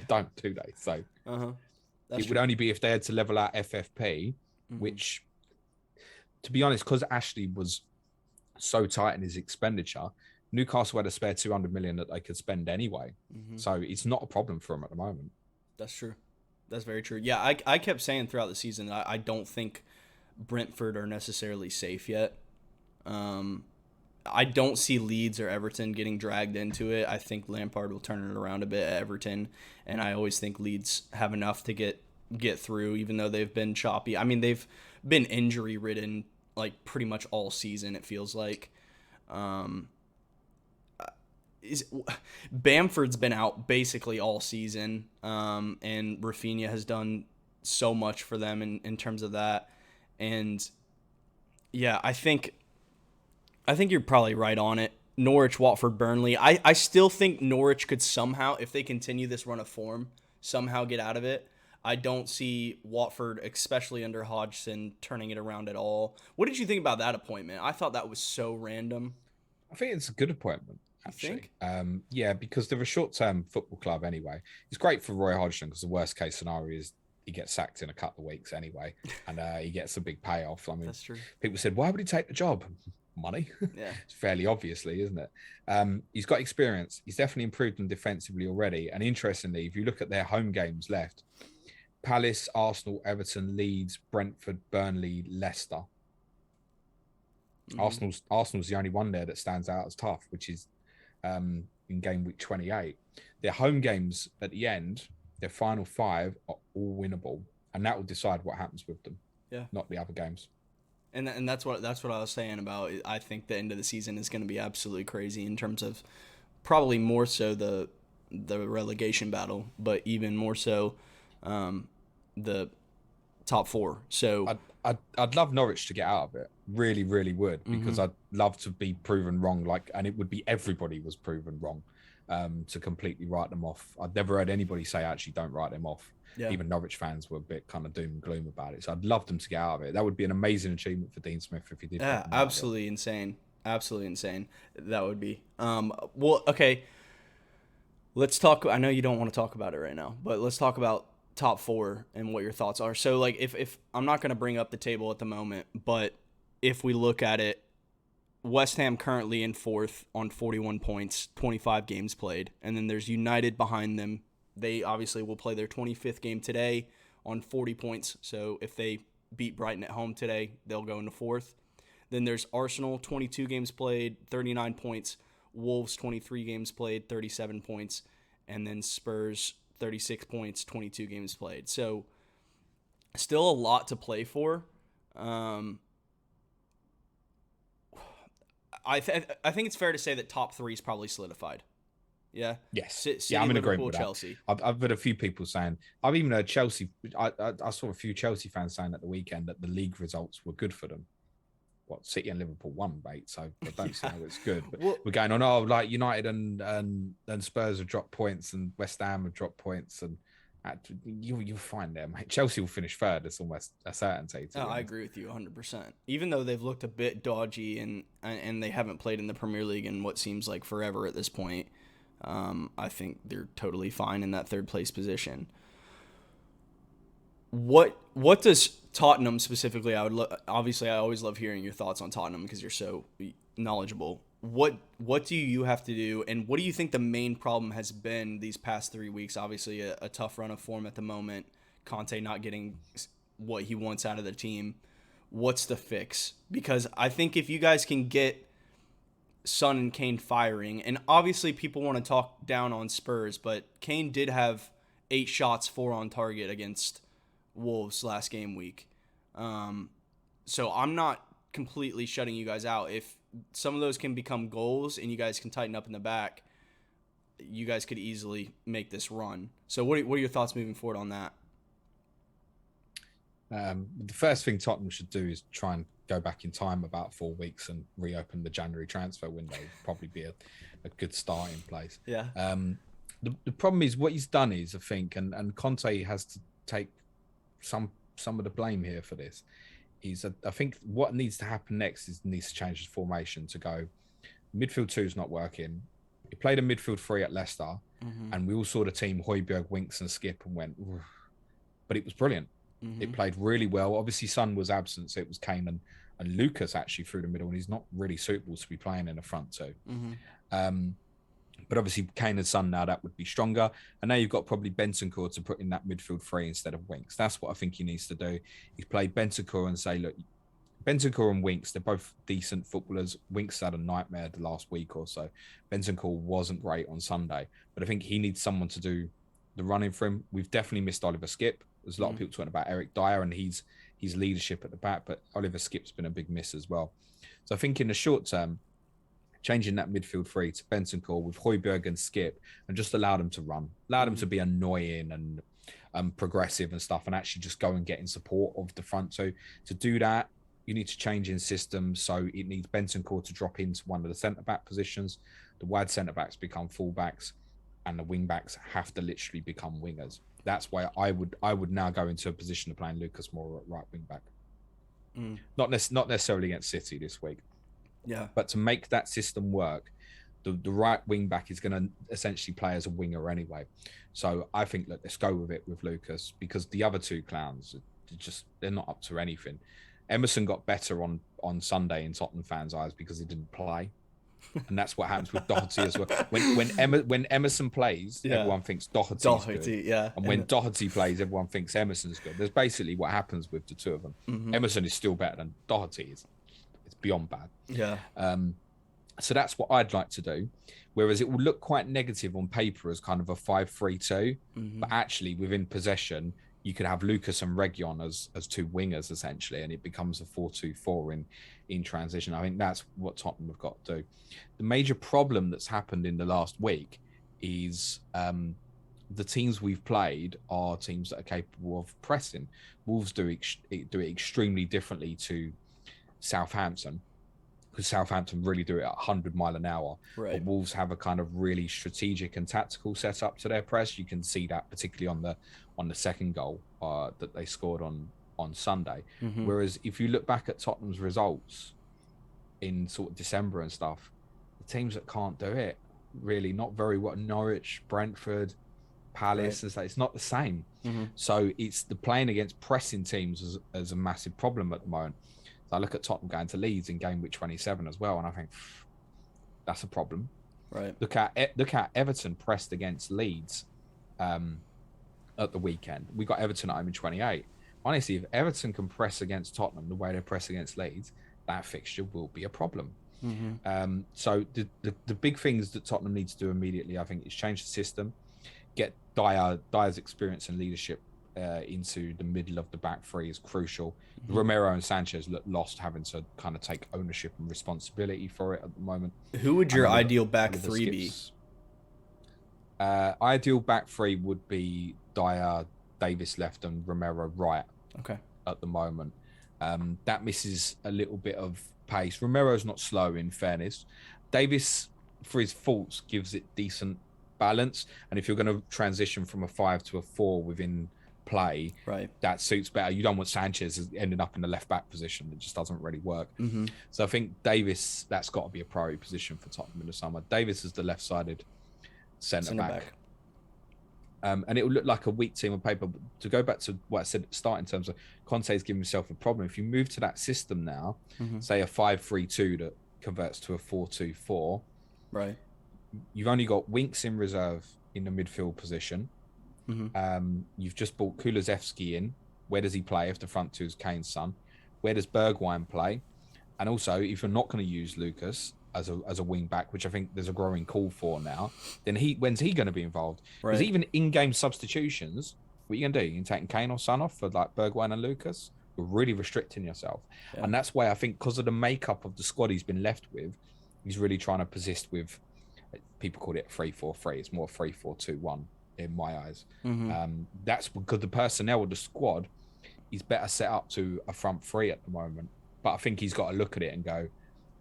Don't do they? So it would only be if they had to level out FFP, which, to be honest, because Ashley was so tight in his expenditure, Newcastle had a spare 200 million that they could spend anyway. So it's not a problem for them at the moment. That's true. That's very true. Yeah, I kept saying throughout the season that I don't think Brentford are necessarily safe yet. I don't see Leeds or Everton getting dragged into it. I think Lampard will turn it around a bit at Everton, and I always think Leeds have enough to get through, even though they've been choppy. I mean, they've been injury-ridden like pretty much all season, it feels like. Bamford's been out basically all season, and Rafinha has done so much for them in terms of that. And yeah, I think you're probably right on it. Norwich, Watford, Burnley. I still think Norwich could somehow, if they continue this run of form, somehow get out of it. I don't see Watford, especially under Hodgson, turning it around at all. What did you think about that appointment? I thought that was so random. I think it's a good appointment, actually. Yeah, because they're a short-term football club anyway. It's great for Roy Hodgson because the worst-case scenario is he gets sacked in a couple of weeks anyway, and he gets a big payoff. I mean, that's true. People said, why would he take the job? Money. Yeah. It's fairly obviously, isn't it? He's got experience. He's definitely improved them defensively already. And interestingly, if you look at their home games left, Palace, Arsenal, Everton, Leeds, Brentford, Burnley, Leicester. Arsenal's the only one there that stands out as tough, which is in game week 28. Their home games at the end, their final 5 are all winnable, and that will decide what happens with them. Yeah, not the other games. And that's what I was saying about. I think the end of the season is going to be absolutely crazy in terms of probably more so the relegation battle, but even more so the top 4. So I'd love Norwich to get out of it. Really, really would, because I'd love to be proven wrong. And it would be everybody was proven wrong to completely write them off. I'd never heard anybody say actually don't write them off. Yeah. Even Norwich fans were a bit kind of doom and gloom about it. So I'd love them to get out of it. That would be an amazing achievement for Dean Smith if he did. Yeah, absolutely insane. Absolutely insane. That would be. Well, okay. Let's talk. I know you don't want to talk about it right now, but let's talk about top 4 and what your thoughts are. So, like, if I'm not going to bring up the table at the moment, but if we look at it, West Ham currently in 4th on 41 points, 25 games played, and then there's United behind them. They obviously will play their 25th game today on 40 points. So if they beat Brighton at home today, they'll go into 4th. Then there's Arsenal, 22 games played, 39 points. Wolves 23 games played, 37 points, and then Spurs 36 points, 22 games played. So still a lot to play for. I think it's fair to say that top three is probably solidified. Yeah. Yes. City, I'm in agreement Liverpool, with Chelsea. that. I've heard a few people saying, I've even heard Chelsea. I saw a few Chelsea fans saying at the weekend that the league results were good for them. What, City and Liverpool won, mate. So I don't see how it's good. But we're going on, like United and Spurs have dropped points and West Ham have dropped points. And you'll find them, mate. Chelsea will finish third. It's almost a certainty. I agree with you 100%. Even though they've looked a bit dodgy and they haven't played in the Premier League in what seems like forever at this point, I think they're totally fine in that third place position. What does Tottenham specifically? Obviously I always love hearing your thoughts on Tottenham because you're so knowledgeable. What do you have to do, and what do you think the main problem has been these past 3 weeks? Obviously a tough run of form at the moment. Conte not getting what he wants out of the team. What's the fix? Because I think if you guys can get Son and Kane firing, and obviously people want to talk down on Spurs, but Kane did have 8 shots, 4 on target against Wolves last game week. So I'm not completely shutting you guys out. If some of those can become goals and you guys can tighten up in the back, you guys could easily make this run. So what are your thoughts moving forward on that? The first thing Tottenham should do is try and go back in time about 4 weeks and reopen the January transfer window. Would probably be a good starting place. Yeah. The problem is what he's done is, I think, and Conte has to take some of the blame here for this. I think what needs to happen next is needs to change his formation to go midfield 2 is not working. He played a midfield 3 at Leicester, and we all saw the team Højbjerg, Winks, and Skip and went, oof. But it was brilliant. It played really well. Obviously, Son was absent, so it was Kane and Lucas actually through the middle, and he's not really suitable to be playing in the front 2. But obviously, Kane and Son now, that would be stronger. And now you've got probably Bentancur to put in that midfield 3 instead of Winks. That's what I think he needs to do. He's played Bentancur and say, look, Bentancur and Winks, they're both decent footballers. Winks had a nightmare the last week or so. Bentancur wasn't great on Sunday. But I think he needs someone to do the running for him. We've definitely missed Oliver Skip. There's a lot of people talking about Eric Dyer and his leadership at the back, but Oliver Skip's been a big miss as well. So I think in the short term, changing that midfield 3 to Bentancur with Højbjerg and Skip and just allow them to run, allow them to be annoying and progressive and stuff, and actually just go and get in support of the front. So to do that, you need to change in systems. So it needs Bentancur to drop into one of the centre-back positions. The wide centre-backs become full-backs, and the wing-backs have to literally become wingers. That's why I would now go into a position of playing Lucas Moura at right wing-back. Not necessarily against City this week. Yeah. But to make that system work, the right wing-back is going to essentially play as a winger anyway. So I think, let's go with it with Lucas, because the other 2 clowns, they're not up to anything. Emerson got better on Sunday in Tottenham fans' eyes because he didn't play. And that's what happens with Doherty as well. When Emerson plays, everyone thinks Doherty's good. Yeah. And when Doherty plays, everyone thinks Emerson's good. There's basically what happens with the 2 of them. Emerson is still better than Doherty is. It's beyond bad. Yeah. So that's what I'd like to do. Whereas it will look quite negative on paper as kind of a 5-3-2, but actually within possession, you could have Lucas and Reguilon as 2 wingers essentially, and it becomes a 4-2-4 in transition. I think that's what Tottenham have got to do. The major problem that's happened in the last week is the teams we've played are teams that are capable of pressing. Wolves do it extremely differently to Southampton, because Southampton really do it at 100 mile an hour. Right. But Wolves have a kind of really strategic and tactical setup to their press. You can see that particularly on the second goal that they scored on Sunday. Whereas if you look back at Tottenham's results in sort of December and stuff, the teams that can't do it really not very well. Norwich, Brentford, Palace, right. It's not the same. So it's the playing against pressing teams as a massive problem at the moment. So I look at Tottenham going to Leeds in game week 27 as well, and I think that's a problem. Right. Look at Everton pressed against Leeds at the weekend. We got Everton at home in 28. Honestly, if Everton can press against Tottenham the way they press against Leeds, that fixture will be a problem. So the big things that Tottenham need to do immediately, I think, is change the system, get Dyer's experience and leadership into the middle of the back three is crucial. Romero and Sanchez look lost, having to kind of take ownership and responsibility for it at the moment. Who would your Oliver, ideal back Oliver three be? Ideal back three would be Dyer, Davis left, and Romero right. Okay. At the moment, that misses a little bit of pace. Romero's not slow, in fairness. Davis, for his faults, gives it decent balance. And if you're going to transition from a 5 to a 4 within play, right, that suits better. You don't want Sanchez ending up in the left back position. It just doesn't really work. So I think Davis, that's got to be a priority position for Tottenham in the summer. Davis is the left-sided centre back. And it will look like a weak team on paper. But to go back to what I said at the start in terms of Conte's giving himself a problem, if you move to that system now, say a 5-3-2 that converts to a 4-2-4, right, you've only got Winks in reserve in the midfield position. You've just brought Kulusevski in. Where does he play if the front two is Kane's son? Where does Bergwijn play? And also, if you're not going to use Lucas as a wing back, which I think there's a growing call for now, then when's he going to be involved? Because even in-game substitutions, what are you going to do? You're taking Kane or Son off for like Bergwijn and Lucas? You're really restricting yourself. Yeah. And that's why I think, because of the makeup of the squad he's been left with, he's really trying to persist with, people call it 3-4-3. It's more 3-4-2-1 in my eyes. That's because the personnel of the squad is better set up to a front three at the moment. But I think he's got to look at it and go,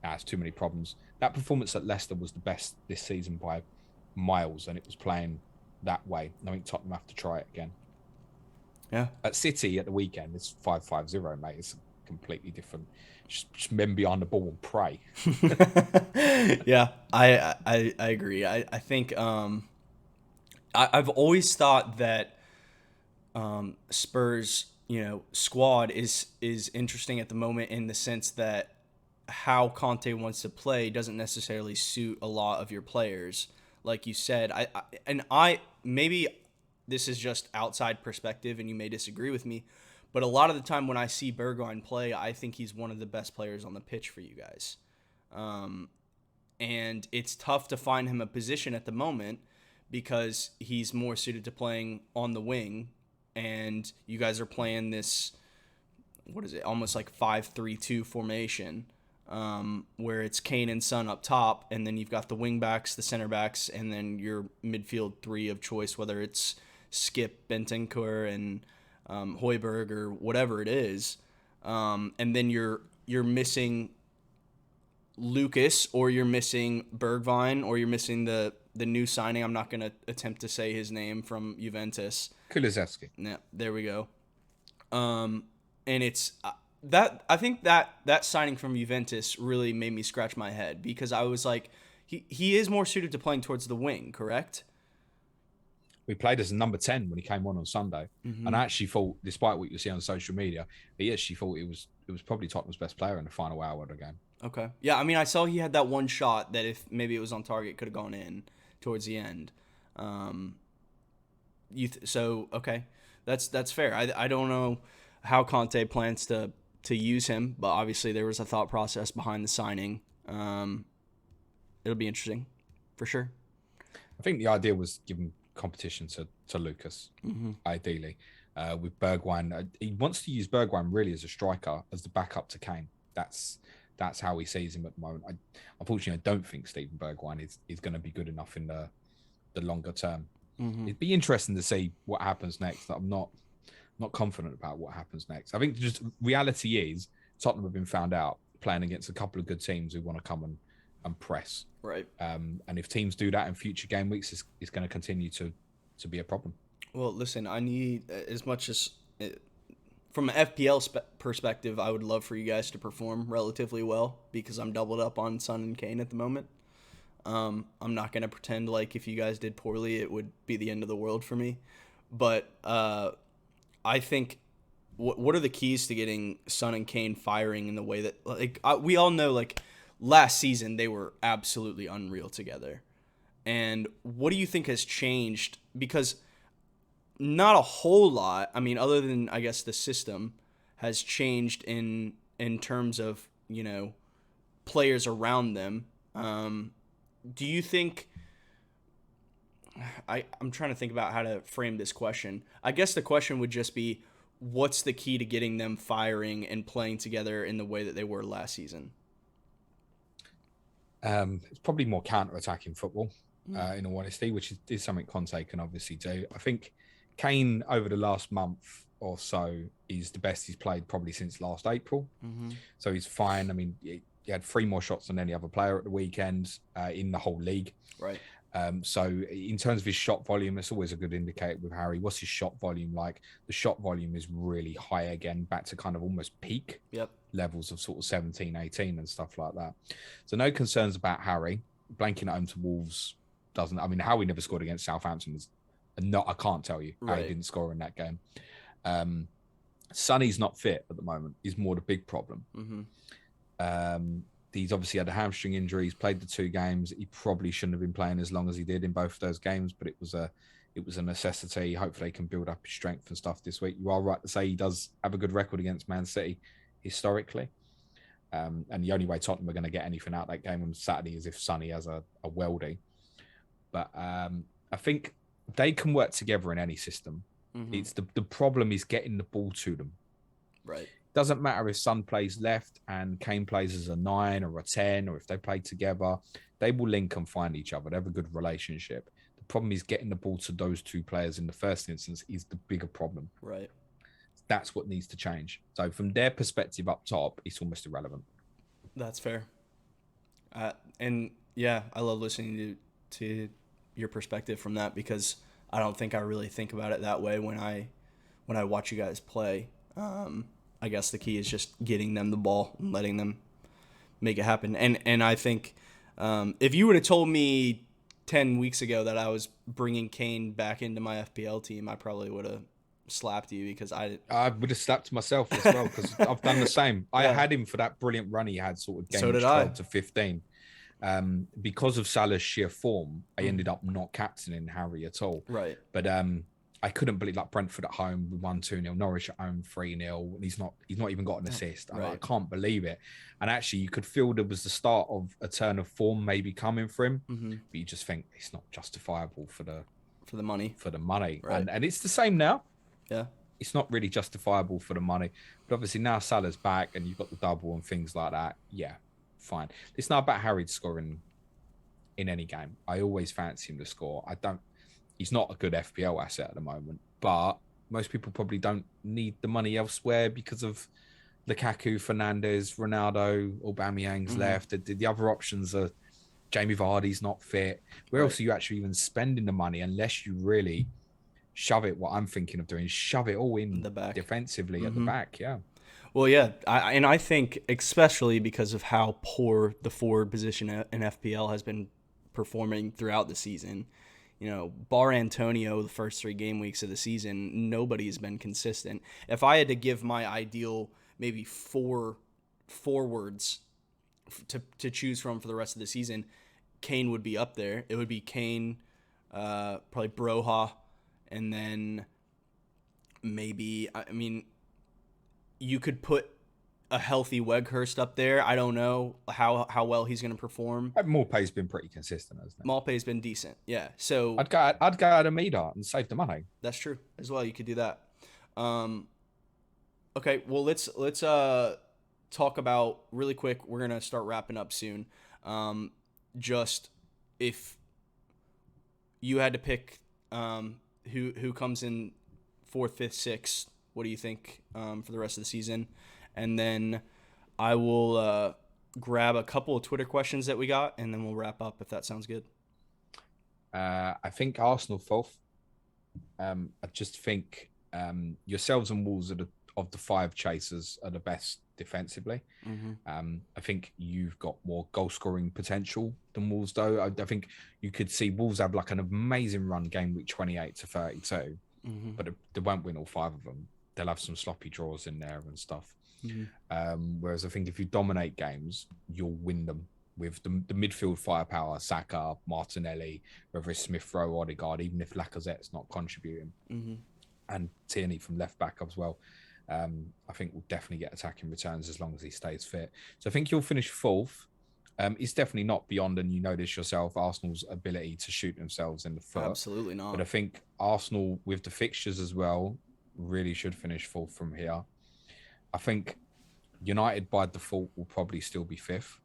it's too many problems. That performance at Leicester was the best this season by miles, and it was playing that way. I think Tottenham have to try it again. Yeah. At City at the weekend, it's 5-5-0, mate. It's completely different. Just men behind the ball and pray. Yeah, I agree. I think I've always thought that Spurs, squad is interesting at the moment in the sense that how Conte wants to play doesn't necessarily suit a lot of your players. Like you said, I maybe this is just outside perspective and you may disagree with me, but a lot of the time when I see Bergwijn play, I think he's one of the best players on the pitch for you guys. And it's tough to find him a position at the moment because he's more suited to playing on the wing, and you guys are playing this, almost like 5-3-2 formation, where it's Kane and Son up top, and then you've got the wing backs, the center backs, and then your midfield three of choice, whether it's Skip, Bentancur, and Højbjerg or whatever it is. And then you're missing Lucas, or you're missing Bergwijn, or you're missing the new signing. I'm not going to attempt to say his name, from Juventus. Kulusevski. Yeah, there we go. And it's that I think that signing from Juventus really made me scratch my head, because I was like, he is more suited to playing towards the wing, correct? We played as a number 10 when he came on Sunday. And I actually thought, despite what you see on social media, he actually thought it was probably Tottenham's best player in the final hour of the game. Okay. Yeah, I mean, I saw he had that one shot that if maybe it was on target, could have gone in towards the end. So, okay, that's fair. I don't know how Conte plans to use him, but obviously there was a thought process behind the signing. It'll be interesting, for sure. I think the idea was giving competition to Lucas, ideally. With Bergwijn, he wants to use Bergwijn really as a striker, as the backup to Kane. That's how he sees him at the moment. Unfortunately, I don't think Steven Bergwijn is going to be good enough in the longer term. It'd be interesting to see what happens next. I'm not confident about what happens next. I think just reality is Tottenham have been found out playing against a couple of good teams who want to come and press. Right. And if teams do that in future game weeks, it's going to continue to be a problem. Well, listen, I need, as much as from an FPL perspective, I would love for you guys to perform relatively well, because I'm doubled up on Son and Kane at the moment. I'm not going to pretend like if you guys did poorly, it would be the end of the world for me. But I think what are the keys to getting Son and Kane firing in the way that, like, we all know, like, last season they were absolutely unreal together. And what do you think has changed? Because not a whole lot, I mean, other than, I guess, the system has changed in terms of, players around them. Do you think? I'm trying to think about how to frame this question. I guess the question would just be, what's the key to getting them firing and playing together in the way that they were last season? It's probably more counter-attacking football, in all honesty, which is something Conte can obviously do. I think Kane, over the last month or so, is the best he's played probably since last April. So he's fine. I mean, he had 3 more shots than any other player at the weekend in the whole league. Right. So in terms of his shot volume, it's always a good indicator with Harry. What's his shot volume like? The shot volume is really high again, back to kind of almost peak levels of sort of 17, 18 and stuff like that. So no concerns about Harry. Blanking at home to Wolves doesn't. I mean, Harry never scored against Southampton. I can't tell you how he didn't score in that game. Sonny's not fit at the moment. Is more the big problem. He's obviously had a hamstring injury. He's played the 2 games. He probably shouldn't have been playing as long as he did in both of those games, but it was a necessity. Hopefully he can build up his strength and stuff this week. You are right to say he does have a good record against Man City historically. And the only way Tottenham are going to get anything out of that game on Saturday is if Sonny has a weldy. But I think they can work together in any system. It's the problem is getting the ball to them. Right. Doesn't matter if Son plays left and Kane plays as a 9 or a 10, or if they play together, they will link and find each other. They have a good relationship. The problem is getting the ball to those 2 players in the first instance is the bigger problem. Right. That's what needs to change. So from their perspective up top, it's almost irrelevant. That's fair. And yeah, I love listening to your perspective from that, because I don't think I really think about it that way when I watch you guys play. I guess the key is just getting them the ball and letting them make it happen. And I think if you would have told me 10 weeks ago that I was bringing Kane back into my FPL team, I probably would have slapped you, because I would have slapped myself as well, because I've done the same. I had him for that brilliant run he had sort of game 12 to 15. Because of Salah's sheer form, I ended up not captaining Harry at all. Right. But I couldn't believe, like, Brentford at home, we won 2-0, Norwich at home 3-0, and he's not even got an assist. Right. I can't believe it. And actually, you could feel there was the start of a turn of form maybe coming for him, but you just think it's not justifiable for the money. Right. And it's the same now. Yeah. It's not really justifiable for the money. But obviously now Salah's back and you've got the double and things like that. Yeah, fine. It's not about Harry scoring in any game. I always fancy him to score. He's not a good FPL asset at the moment, but most people probably don't need the money elsewhere because of Lukaku, Fernandes, Ronaldo, Aubameyang's left. The other options are Jamie Vardy's not fit. Where else are you actually even spending the money unless you really shove it? What I'm thinking of doing is shove it all in the back defensively at the back. Yeah. Well, yeah, I think especially because of how poor the forward position in FPL has been performing throughout the season. You know, bar Antonio, the first 3 game weeks of the season, nobody's been consistent. If I had to give my ideal maybe 4 forwards to choose from for the rest of the season, Kane would be up there. It would be Kane, probably Broha, and then maybe, I mean, you could put a healthy Weghorst up there. I don't know how well he's going to perform. Maupay's been pretty consistent, hasn't it? Maupay's been decent, yeah. So I'd go out of Mida and save the money. That's true as well. You could do that. Okay, well let's talk about really quick. We're gonna start wrapping up soon. Just if you had to pick who comes in 4th, 5th, 6th, what do you think for the rest of the season? And then I will grab a couple of Twitter questions that we got, and then we'll wrap up if that sounds good. I think Arsenal 4th. I just think yourselves and Wolves of the 5 chasers are the best defensively. I think you've got more goal scoring potential than Wolves, though. I think you could see Wolves have like an amazing run game week 28 to 32, but they won't win all 5 of them. They'll have some sloppy draws in there and stuff. Whereas I think if you dominate games, you'll win them with the midfield firepower, Saka, Martinelli, whether it's Smith Rowe, Odegaard, even if Lacazette's not contributing, and Tierney from left back as well. I think we'll definitely get attacking returns as long as he stays fit. So I think you'll finish 4th. It's definitely not beyond, and you know this yourself, Arsenal's ability to shoot themselves in the foot. Absolutely But not. I think Arsenal, with the fixtures as well, really should finish fourth from here. I think United by default will probably still be fifth.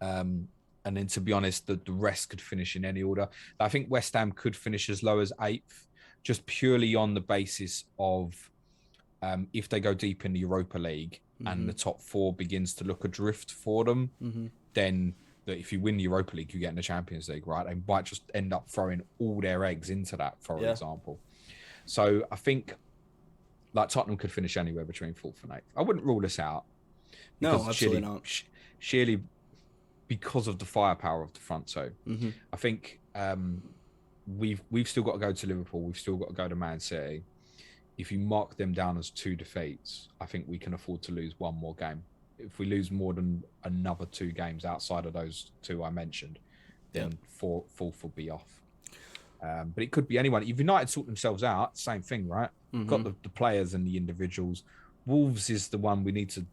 And then, to be honest, the rest could finish in any order. I think West Ham could finish as low as eighth, just purely on the basis of if they go deep in the Europa League and the top four begins to look adrift for them, then if you win the Europa League, you get in the Champions League, right? They might just end up throwing all their eggs into that, for example. So I think like Tottenham could finish anywhere between fourth and eighth. I wouldn't rule this out. No, absolutely not. Surely because of the firepower of the front. So I think we've still got to go to Liverpool. We've still got to go to Man City. If you mark them down as 2 defeats, I think we can afford to lose one more game. If we lose more than another 2 games outside of those 2 I mentioned, then fourth will be off. But it could be anyone. If United sort themselves out, same thing, right? Got the players and the individuals. Wolves is the one we need to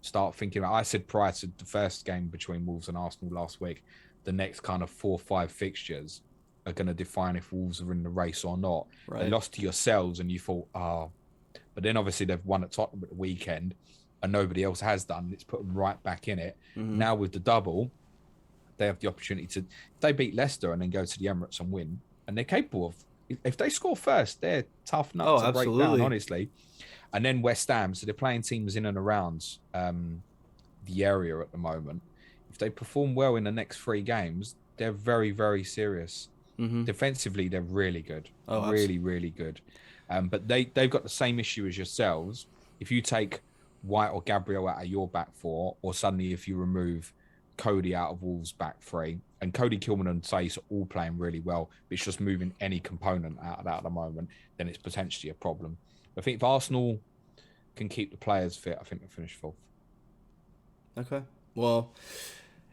start thinking about. I said prior to the first game between Wolves and Arsenal last week, the next kind of 4 or 5 fixtures are going to define if Wolves are in the race or not. Right. They lost to yourselves and you thought, but then obviously they've won at Tottenham at the weekend and nobody else has done. It's put them right back in it. Now with the double, they have the opportunity to, if they beat Leicester and then go to the Emirates and win, and they're capable of, if they score first, they're tough nuts to break down, honestly. And then West Ham, so they're playing teams in and around the area at the moment. If they perform well in the next 3 games, they're very, very serious. Defensively, they're really good. Really good. But they've got the same issue as yourselves. If you take White or Gabriel out of your back 4, or suddenly if you remove Cody out of Wolves' back 3, and Cody, Kilman and Sace are all playing really well, but it's just moving any component out of that at the moment, then it's potentially a problem. I think if Arsenal can keep the players fit, I think they'll finish 4th. Okay. Well,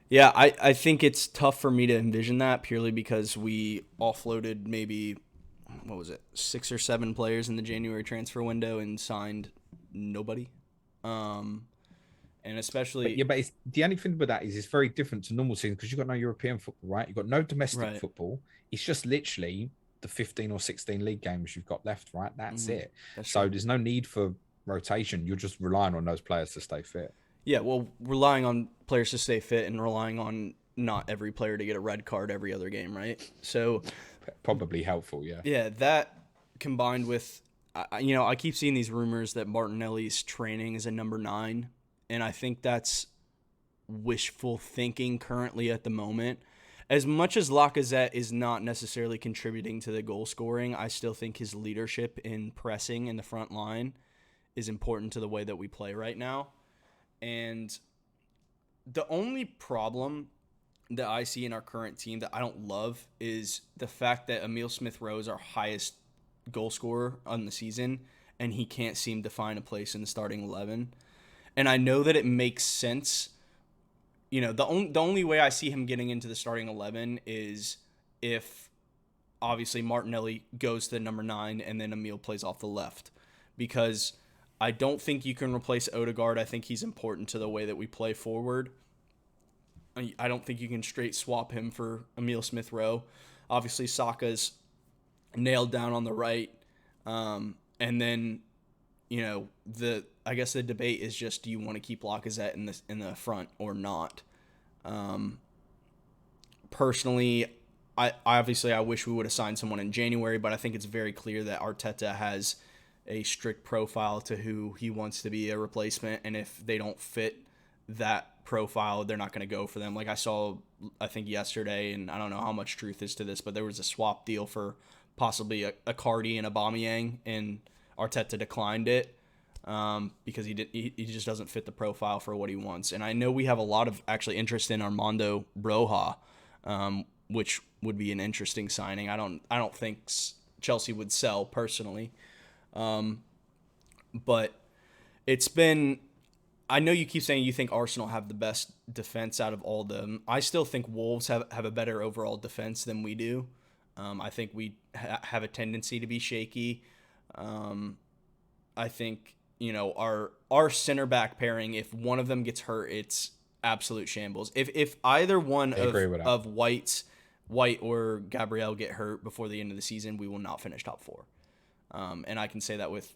yeah, I think it's tough for me to envision that purely because we offloaded maybe, 6 or 7 players in the January transfer window and signed nobody. And especially... But the only thing about that is it's very different to normal seasons because you've got no European football, right? You've got no domestic football. It's just literally the 15 or 16 league games you've got left, right? That's it. So there's no need for rotation. You're just relying on those players to stay fit. Yeah, well, relying on players to stay fit and relying on not every player to get a red card every other game, right? So probably helpful, yeah. Yeah, that combined with, I keep seeing these rumors that Martinelli's training is a number 9, and I think that's wishful thinking currently at the moment. As much as Lacazette is not necessarily contributing to the goal scoring, I still think his leadership in pressing in the front line is important to the way that we play right now. And the only problem that I see in our current team that I don't love is the fact that Emile Smith-Rowe is our highest goal scorer on the season, and he can't seem to find a place in the starting 11. And I know that it makes sense. The only way I see him getting into the starting 11 is if, obviously, Martinelli goes to number 9 and then Emile plays off the left. Because I don't think you can replace Odegaard. I think he's important to the way that we play forward. I don't think you can straight swap him for Emile Smith-Rowe. Obviously, Saka's nailed down on the right. And then, I guess the debate is just, do you want to keep Lacazette in the front or not? Personally, I wish we would have signed someone in January, but I think it's very clear that Arteta has a strict profile to who he wants to be a replacement, and if they don't fit that profile, they're not going to go for them. Like I saw, I think yesterday, and I don't know how much truth is to this, but there was a swap deal for possibly a Cardi and Aubameyang, and Arteta declined it because he just doesn't fit the profile for what he wants. And I know we have a lot of actually interest in Armando Broja, which would be an interesting signing. I don't think Chelsea would sell personally. But it's been, I know you keep saying you think Arsenal have the best defense out of all of them. I still think Wolves have a better overall defense than we do. I think we have a tendency to be shaky. I think, our center back pairing, if one of them gets hurt, absolute shambles. If either one I agree with that. of White or Gabriel get hurt before the end of the season, we will not finish top 4. And I can say that with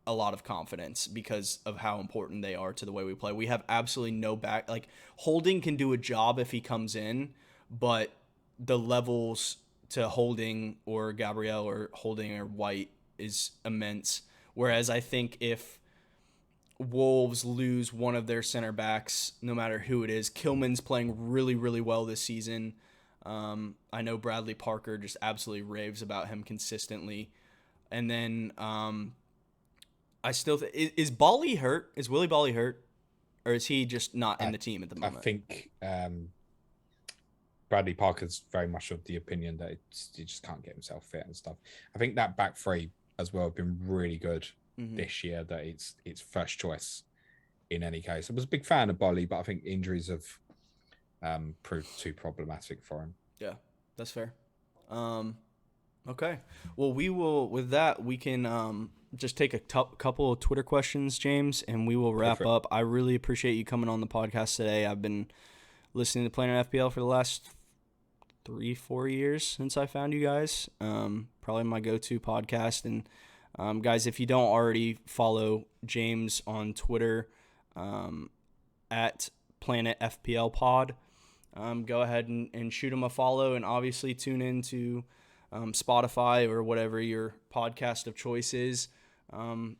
a lot of confidence because of how important they are to the way we play. We have absolutely no back. Like, Holding can do a job if he comes in, but the levels to Holding or Gabriel or Holding or White is immense. Whereas I think if Wolves lose one of their center backs, no matter who it is, Kilman's playing really, really well this season. I know Bradley Parker just absolutely raves about him consistently. And then I still is Bali hurt? Is Willie Bali hurt? Or is he just not in the team at the moment? I think Bradley Parker's very much of the opinion that he just can't get himself fit and stuff. I think that back three as well have been really good this year, that it's first choice in any case. I was a big fan of Bali, but I think injuries have proved too problematic for him. Yeah, that's fair. Okay. Well, with that, we can just take a couple of Twitter questions, James, and we will wrap up. I really appreciate you coming on the podcast today. I've been listening to Planet FPL for the last 3-4 years since I found you guys. Probably my go-to podcast. And guys, if you don't already follow James on Twitter at Planet FPL Pod, go ahead and shoot him a follow, and obviously tune in to Spotify or whatever your podcast of choice is. And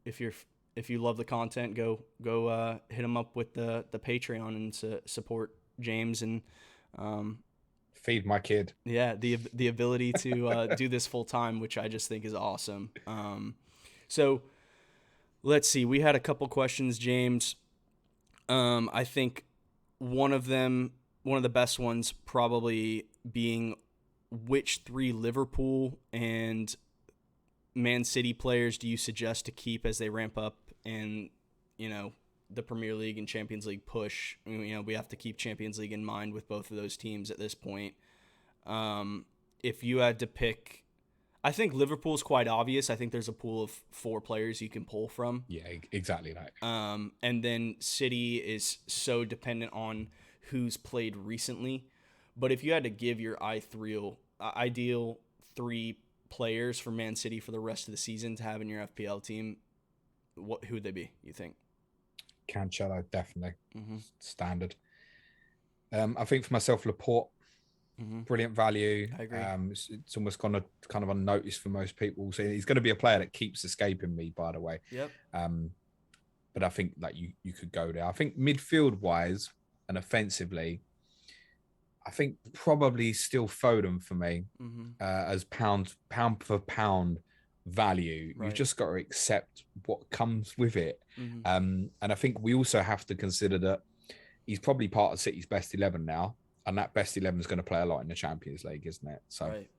if you love the content, go hit him up with the Patreon and support James and feed my kid. Yeah, the ability to do this full time, which I just think is awesome. So let's see. We had a couple questions, James. I think one of the best ones probably being, which 3 Liverpool and Man City players do you suggest to keep as they ramp up and, the Premier League and Champions League push? We have to keep Champions League in mind with both of those teams at this point. If you had to pick, I think Liverpool's quite obvious. I think there's a pool of 4 players you can pull from. Yeah, exactly that. And then City is so dependent on who's played recently. But if you had to give your ideal 3 players for Man City for the rest of the season to have in your FPL team, who would they be, you think? Cancelo, definitely. Standard. I think for myself, Laporte, brilliant value. I agree. It's almost gone kind of unnoticed for most people. So he's going to be a player that keeps escaping me, by the way. Yep. But I think that you could go there. I think midfield-wise and offensively, I think probably still Foden for me as pound for pound value. Right. You've just got to accept what comes with it. And I think we also have to consider that he's probably part of City's best 11 now, and that best 11 is going to play a lot in the Champions League, isn't it? So right.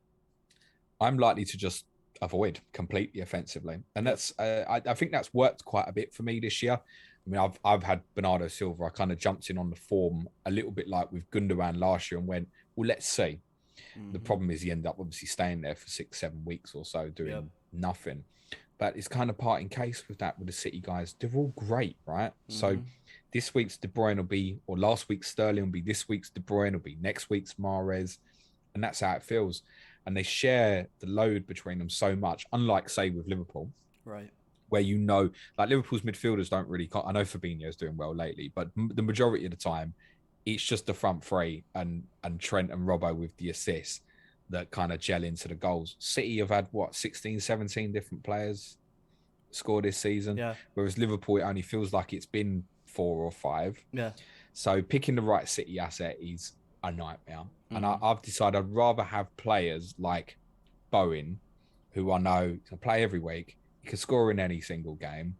I'm likely to just avoid completely offensively, and that's I think that's worked quite a bit for me this year. I mean, I've had Bernardo Silva. I kind of jumped in on the form a little bit like with Gundogan last year and went, well, let's see. The problem is he ended up obviously staying there for 6-7 weeks or so doing nothing. But it's kind of part in case with that with the City guys. They're all great, right? So this week's De Bruyne will be, or last week's Sterling will be, this week's De Bruyne will be, next week's Mahrez. And that's how it feels. And they share the load between them so much, unlike, say, with Liverpool. Right. Where like Liverpool's midfielders don't really, I know Fabinho's doing well lately, but the majority of the time, it's just the front three and Trent and Robbo with the assists that kind of gel into the goals. City have had, 16, 17 different players score this season? Yeah. Whereas Liverpool, it only feels like it's been 4 or 5. Yeah. So picking the right City asset is a nightmare. And I've decided I'd rather have players like Bowen, who I know can play every week. He can score in any single game.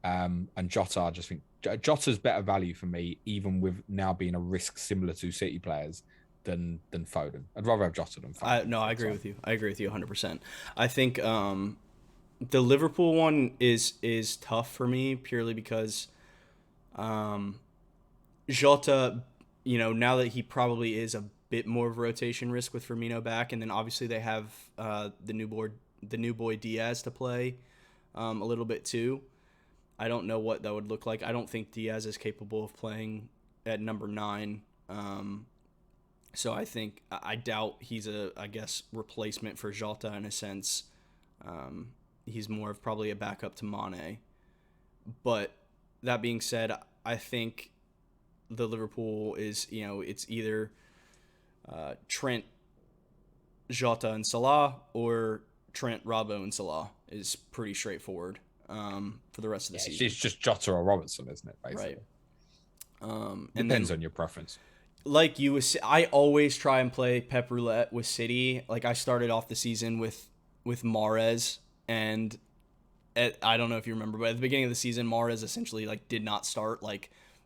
And Jota, I just think Jota's better value for me, even with now being a risk similar to City players than Foden. I'd rather have Jota than Foden. I agree with you. I agree with you 100%. I think the Liverpool one is tough for me purely because Jota, now that he probably is a bit more of a rotation risk with Firmino back, and then obviously they have the new boy Diaz to play a little bit too. I don't know what that would look like. I don't think Diaz is capable of playing at number 9. So I doubt he's I guess, replacement for Jota in a sense. He's more of probably a backup to Mane. But that being said, I think the Liverpool is, it's either Trent, Jota, and Salah, or Trent, Robbo, and Salah is pretty straightforward for the rest of the season. It's just Jota or Robertson, isn't it? Basically. Right. Depends on your preference. Like I always try and play Pep Roulette with City. Like, I started off the season with Mahrez, and I don't know if you remember, but at the beginning of the season, Mahrez essentially did not start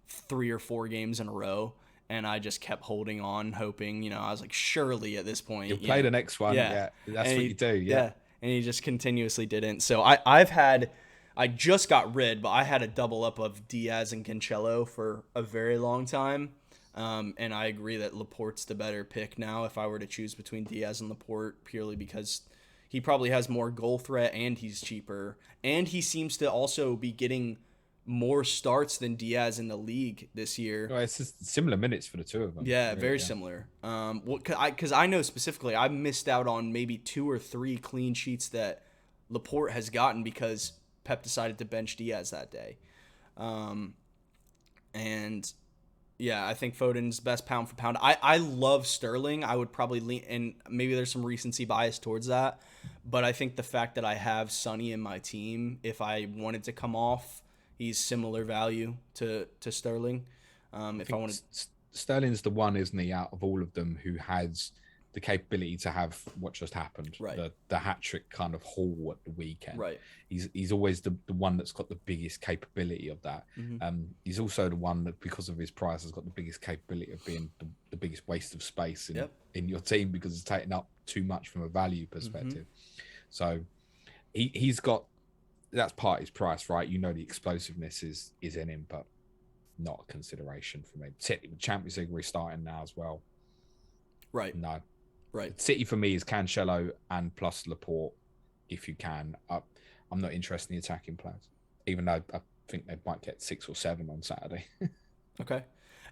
3 or 4 games in a row, and I just kept holding on, hoping. I was like, surely at this point you'll play the next one. Yeah, that's what you do. Yeah, and he just continuously didn't. So I just got rid, but I had a double up of Diaz and Cancelo for a very long time. And I agree that Laporte's the better pick now if I were to choose between Diaz and Laporte, purely because he probably has more goal threat and he's cheaper. And he seems to also be getting more starts than Diaz in the league this year. Well, it's just similar minutes for the two of them. Yeah, really, very similar. Because I know specifically I missed out on maybe 2 or 3 clean sheets that Laporte has gotten because Pep decided to bench Diaz that day. And yeah, I think Foden's best pound for pound. I love Sterling. I would probably lean, and maybe there's some recency bias towards that, but I think the fact that I have Sonny in my team, if I wanted to come off, he's similar value to Sterling. If I wanted, Sterling's the one, isn't he, out of all of them who has the capability to have what just happened, right? The hat trick kind of haul at the weekend, right? He's always the one that's got the biggest capability of that. Mm-hmm. He's also the one that, because of his price, has got the biggest capability of being the biggest waste of space in your team, because it's taking up too much from a value perspective. Mm-hmm. So he's got, that's part of his price, right? The explosiveness is in him, but not a consideration for me. Champions League restarting now as well. Right. No. Right. City for me is Cancelo and plus Laporte, if you can. I'm not interested in the attacking players, even though I think they might get 6 or 7 on Saturday. Okay.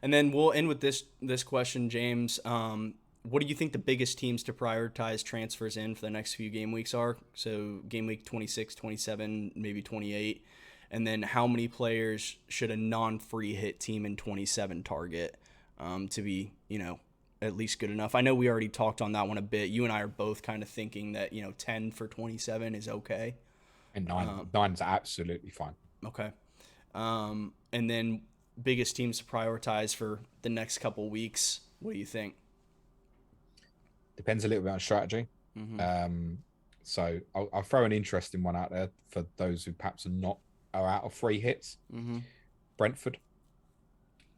And then we'll end with this question, James. What do you think the biggest teams to prioritize transfers in for the next few game weeks are? So game week 26, 27, maybe 28. And then how many players should a non-free hit team in 27 target to be, at least good enough? I know we already talked on that one a bit. You and I are both kind of thinking that, 10 for 27 is okay. And 9's absolutely fine. Okay. And then biggest teams to prioritize for the next couple weeks. What do you think? Depends a little bit on strategy. Mm-hmm. So I'll throw an interesting one out there for those who perhaps are out of free hits. Mm-hmm. Brentford.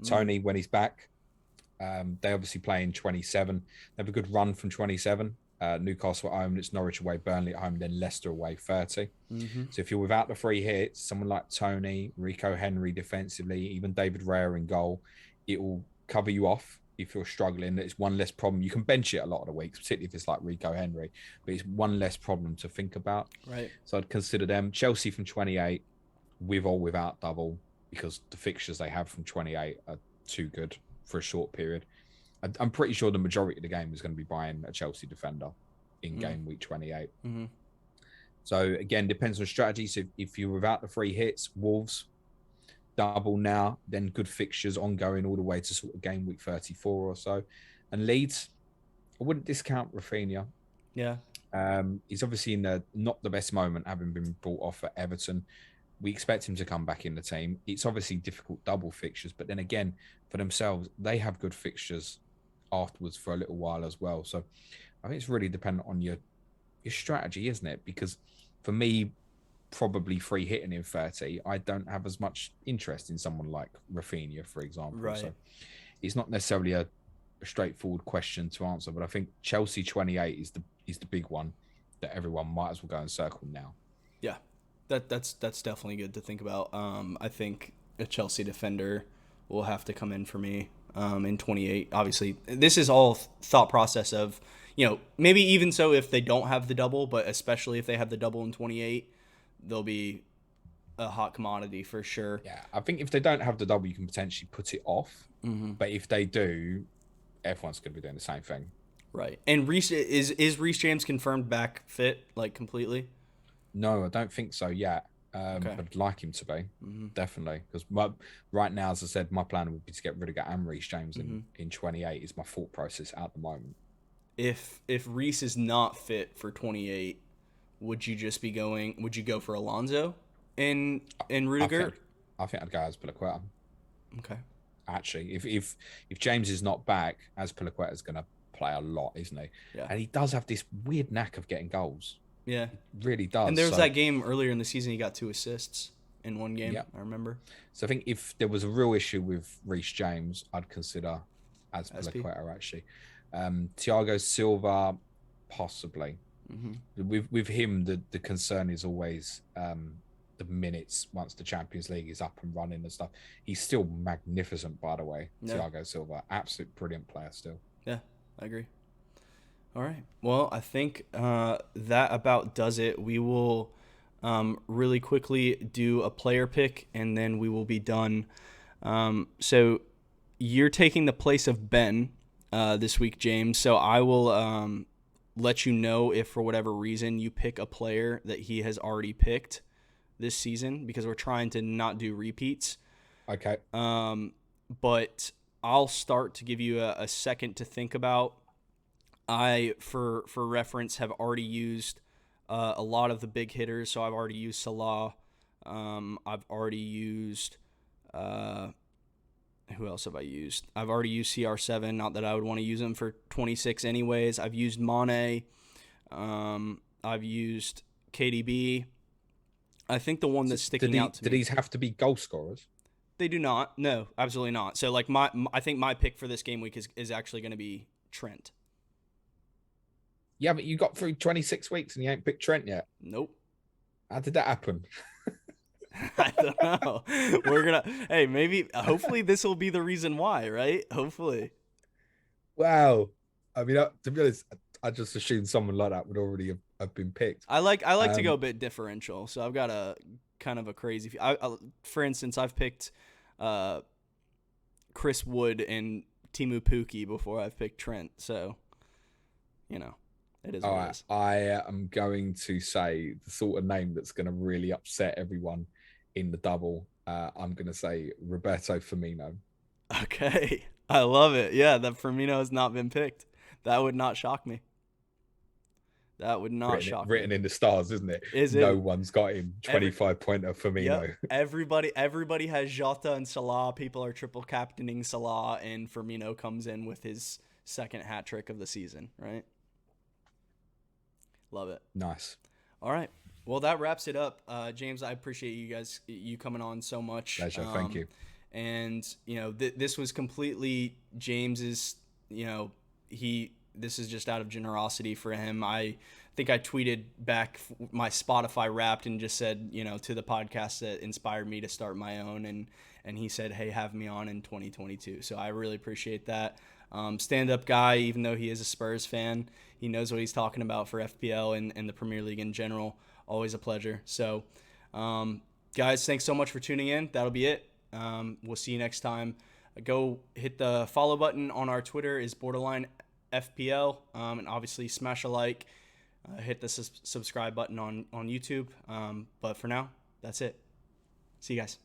Tony, when he's back. They obviously play in 27. They have a good run from 27. Newcastle at home, it's Norwich away, Burnley at home, then Leicester away 30. Mm-hmm. So if you're without the free hits, someone like Tony, Rico Henry defensively, even David Raya in goal, it will cover you off if you're struggling. It's one less problem. You can bench it a lot of the weeks, particularly if it's like Rico Henry, but it's one less problem to think about. Right. So I'd consider them. Chelsea from 28, with or without double, because the fixtures they have from 28 are too good for a short period. I'm pretty sure the majority of the game is going to be buying a Chelsea defender in game week 28. Mm-hmm. So again, depends on strategy. So if you're without the free hits, Wolves double now, then good fixtures ongoing all the way to sort of game week 34 or so. And Leeds, I wouldn't discount Rafinha. Yeah. He's obviously in not the best moment, having been brought off at Everton. We expect him to come back in the team. It's obviously difficult double fixtures, but then again, for themselves, they have good fixtures afterwards for a little while as well. So I think it's really dependent on your strategy, isn't it? Because for me, probably free hitting in 30, I don't have as much interest in someone like Rafinha, for example. Right. So it's not necessarily a straightforward question to answer, but I think Chelsea 28 is the big one that everyone might as well go and circle now. Yeah. That's definitely good to think about. I think a Chelsea defender will have to come in for me in 28. Obviously, this is all thought process of, maybe even so if they don't have the double, but especially if they have the double in 28, they'll be a hot commodity for sure. Yeah, I think if they don't have the double, you can potentially put it off. Mm-hmm. But if they do, everyone's going to be doing the same thing. Right. And Reece is Reece James confirmed back fit like completely? No, I don't think so yet. Okay. I'd like him to be, Mm-hmm. definitely. Because right now, as I said, my plan would be to get rid of Reece James Mm-hmm. in 28 is my thought process at the moment. If Reece is not fit for 28, would you just be going? Would you go for Alonso in Rudiger? I think I'd go as Azpilicueta. Okay. Actually, if James is not back, Azpilicueta is going to play a lot, isn't he? Yeah. And he does have this weird knack of getting goals. Yeah. He really does. And there was that game earlier in the season. He got 2 assists in one game. Yeah. I remember. So I think if there was a real issue with Reece James, I'd consider Azpilicueta actually. Thiago Silva, possibly. Mm-hmm. With him, the concern is always the minutes once the Champions League is up and running and stuff. He's still magnificent, by the way. Yeah. Thiago Silva, absolute brilliant player still. Yeah, I agree. All right. Well, I think that about does it. We will really quickly do a player pick, and then we will be done. So you're taking the place of Ben this week, James. So I will let you know if for whatever reason you pick a player that he has already picked this season, because we're trying to not do repeats. Okay. But I'll start to give you a second to think about. I, for reference, have already used a lot of the big hitters. So I've already used Salah. I've already used who else have I used? I've already used CR7. Not that I would want to use him for 26 anyways. I've used Mane. I've used KDB. I think the one that's sticking out to me. Do these have to be goal scorers? They do not. No, absolutely not. So like I think my pick for this game week is actually going to be Trent. Yeah, but you got through 26 weeks and you ain't picked Trent yet. Nope. How did that happen? I don't know. Hopefully this will be the reason why, right? Hopefully. Wow. I mean, to be honest, I just assumed someone like that would already have been picked. I like to go a bit differential. So I've got a kind of a crazy. For instance, I've picked Chris Wood and Timu Pukki before I've picked Trent. So, it is what it is. I am going to say the sort of name that's going to really upset everyone in the double. I'm going to say Roberto Firmino. Okay. I love it. Yeah, that Firmino has not been picked. That would not shock me. That would not shock me. Written in the stars, isn't it? No one's got him. 25-pointer Firmino. Yep. Everybody has Jota and Salah. People are triple captaining Salah, and Firmino comes in with his second hat trick of the season, right? Love it. Nice. All right. Well, that wraps it up. James, I appreciate you coming on so much. Pleasure. Thank you. And, this was completely James's, this is just out of generosity for him. I think I tweeted back my Spotify Wrapped and just said, to the podcast that inspired me to start my own. And he said, hey, have me on in 2022. So I really appreciate that. Stand-up guy, even though he is a Spurs fan. He knows what he's talking about for FPL and the Premier League in general. Always a pleasure. So, guys, thanks so much for tuning in. That'll be it. We'll see you next time. Go hit the follow button on our Twitter is Borderline FPL. And obviously smash a like. Hit the subscribe button on YouTube. But for now, that's it. See you guys.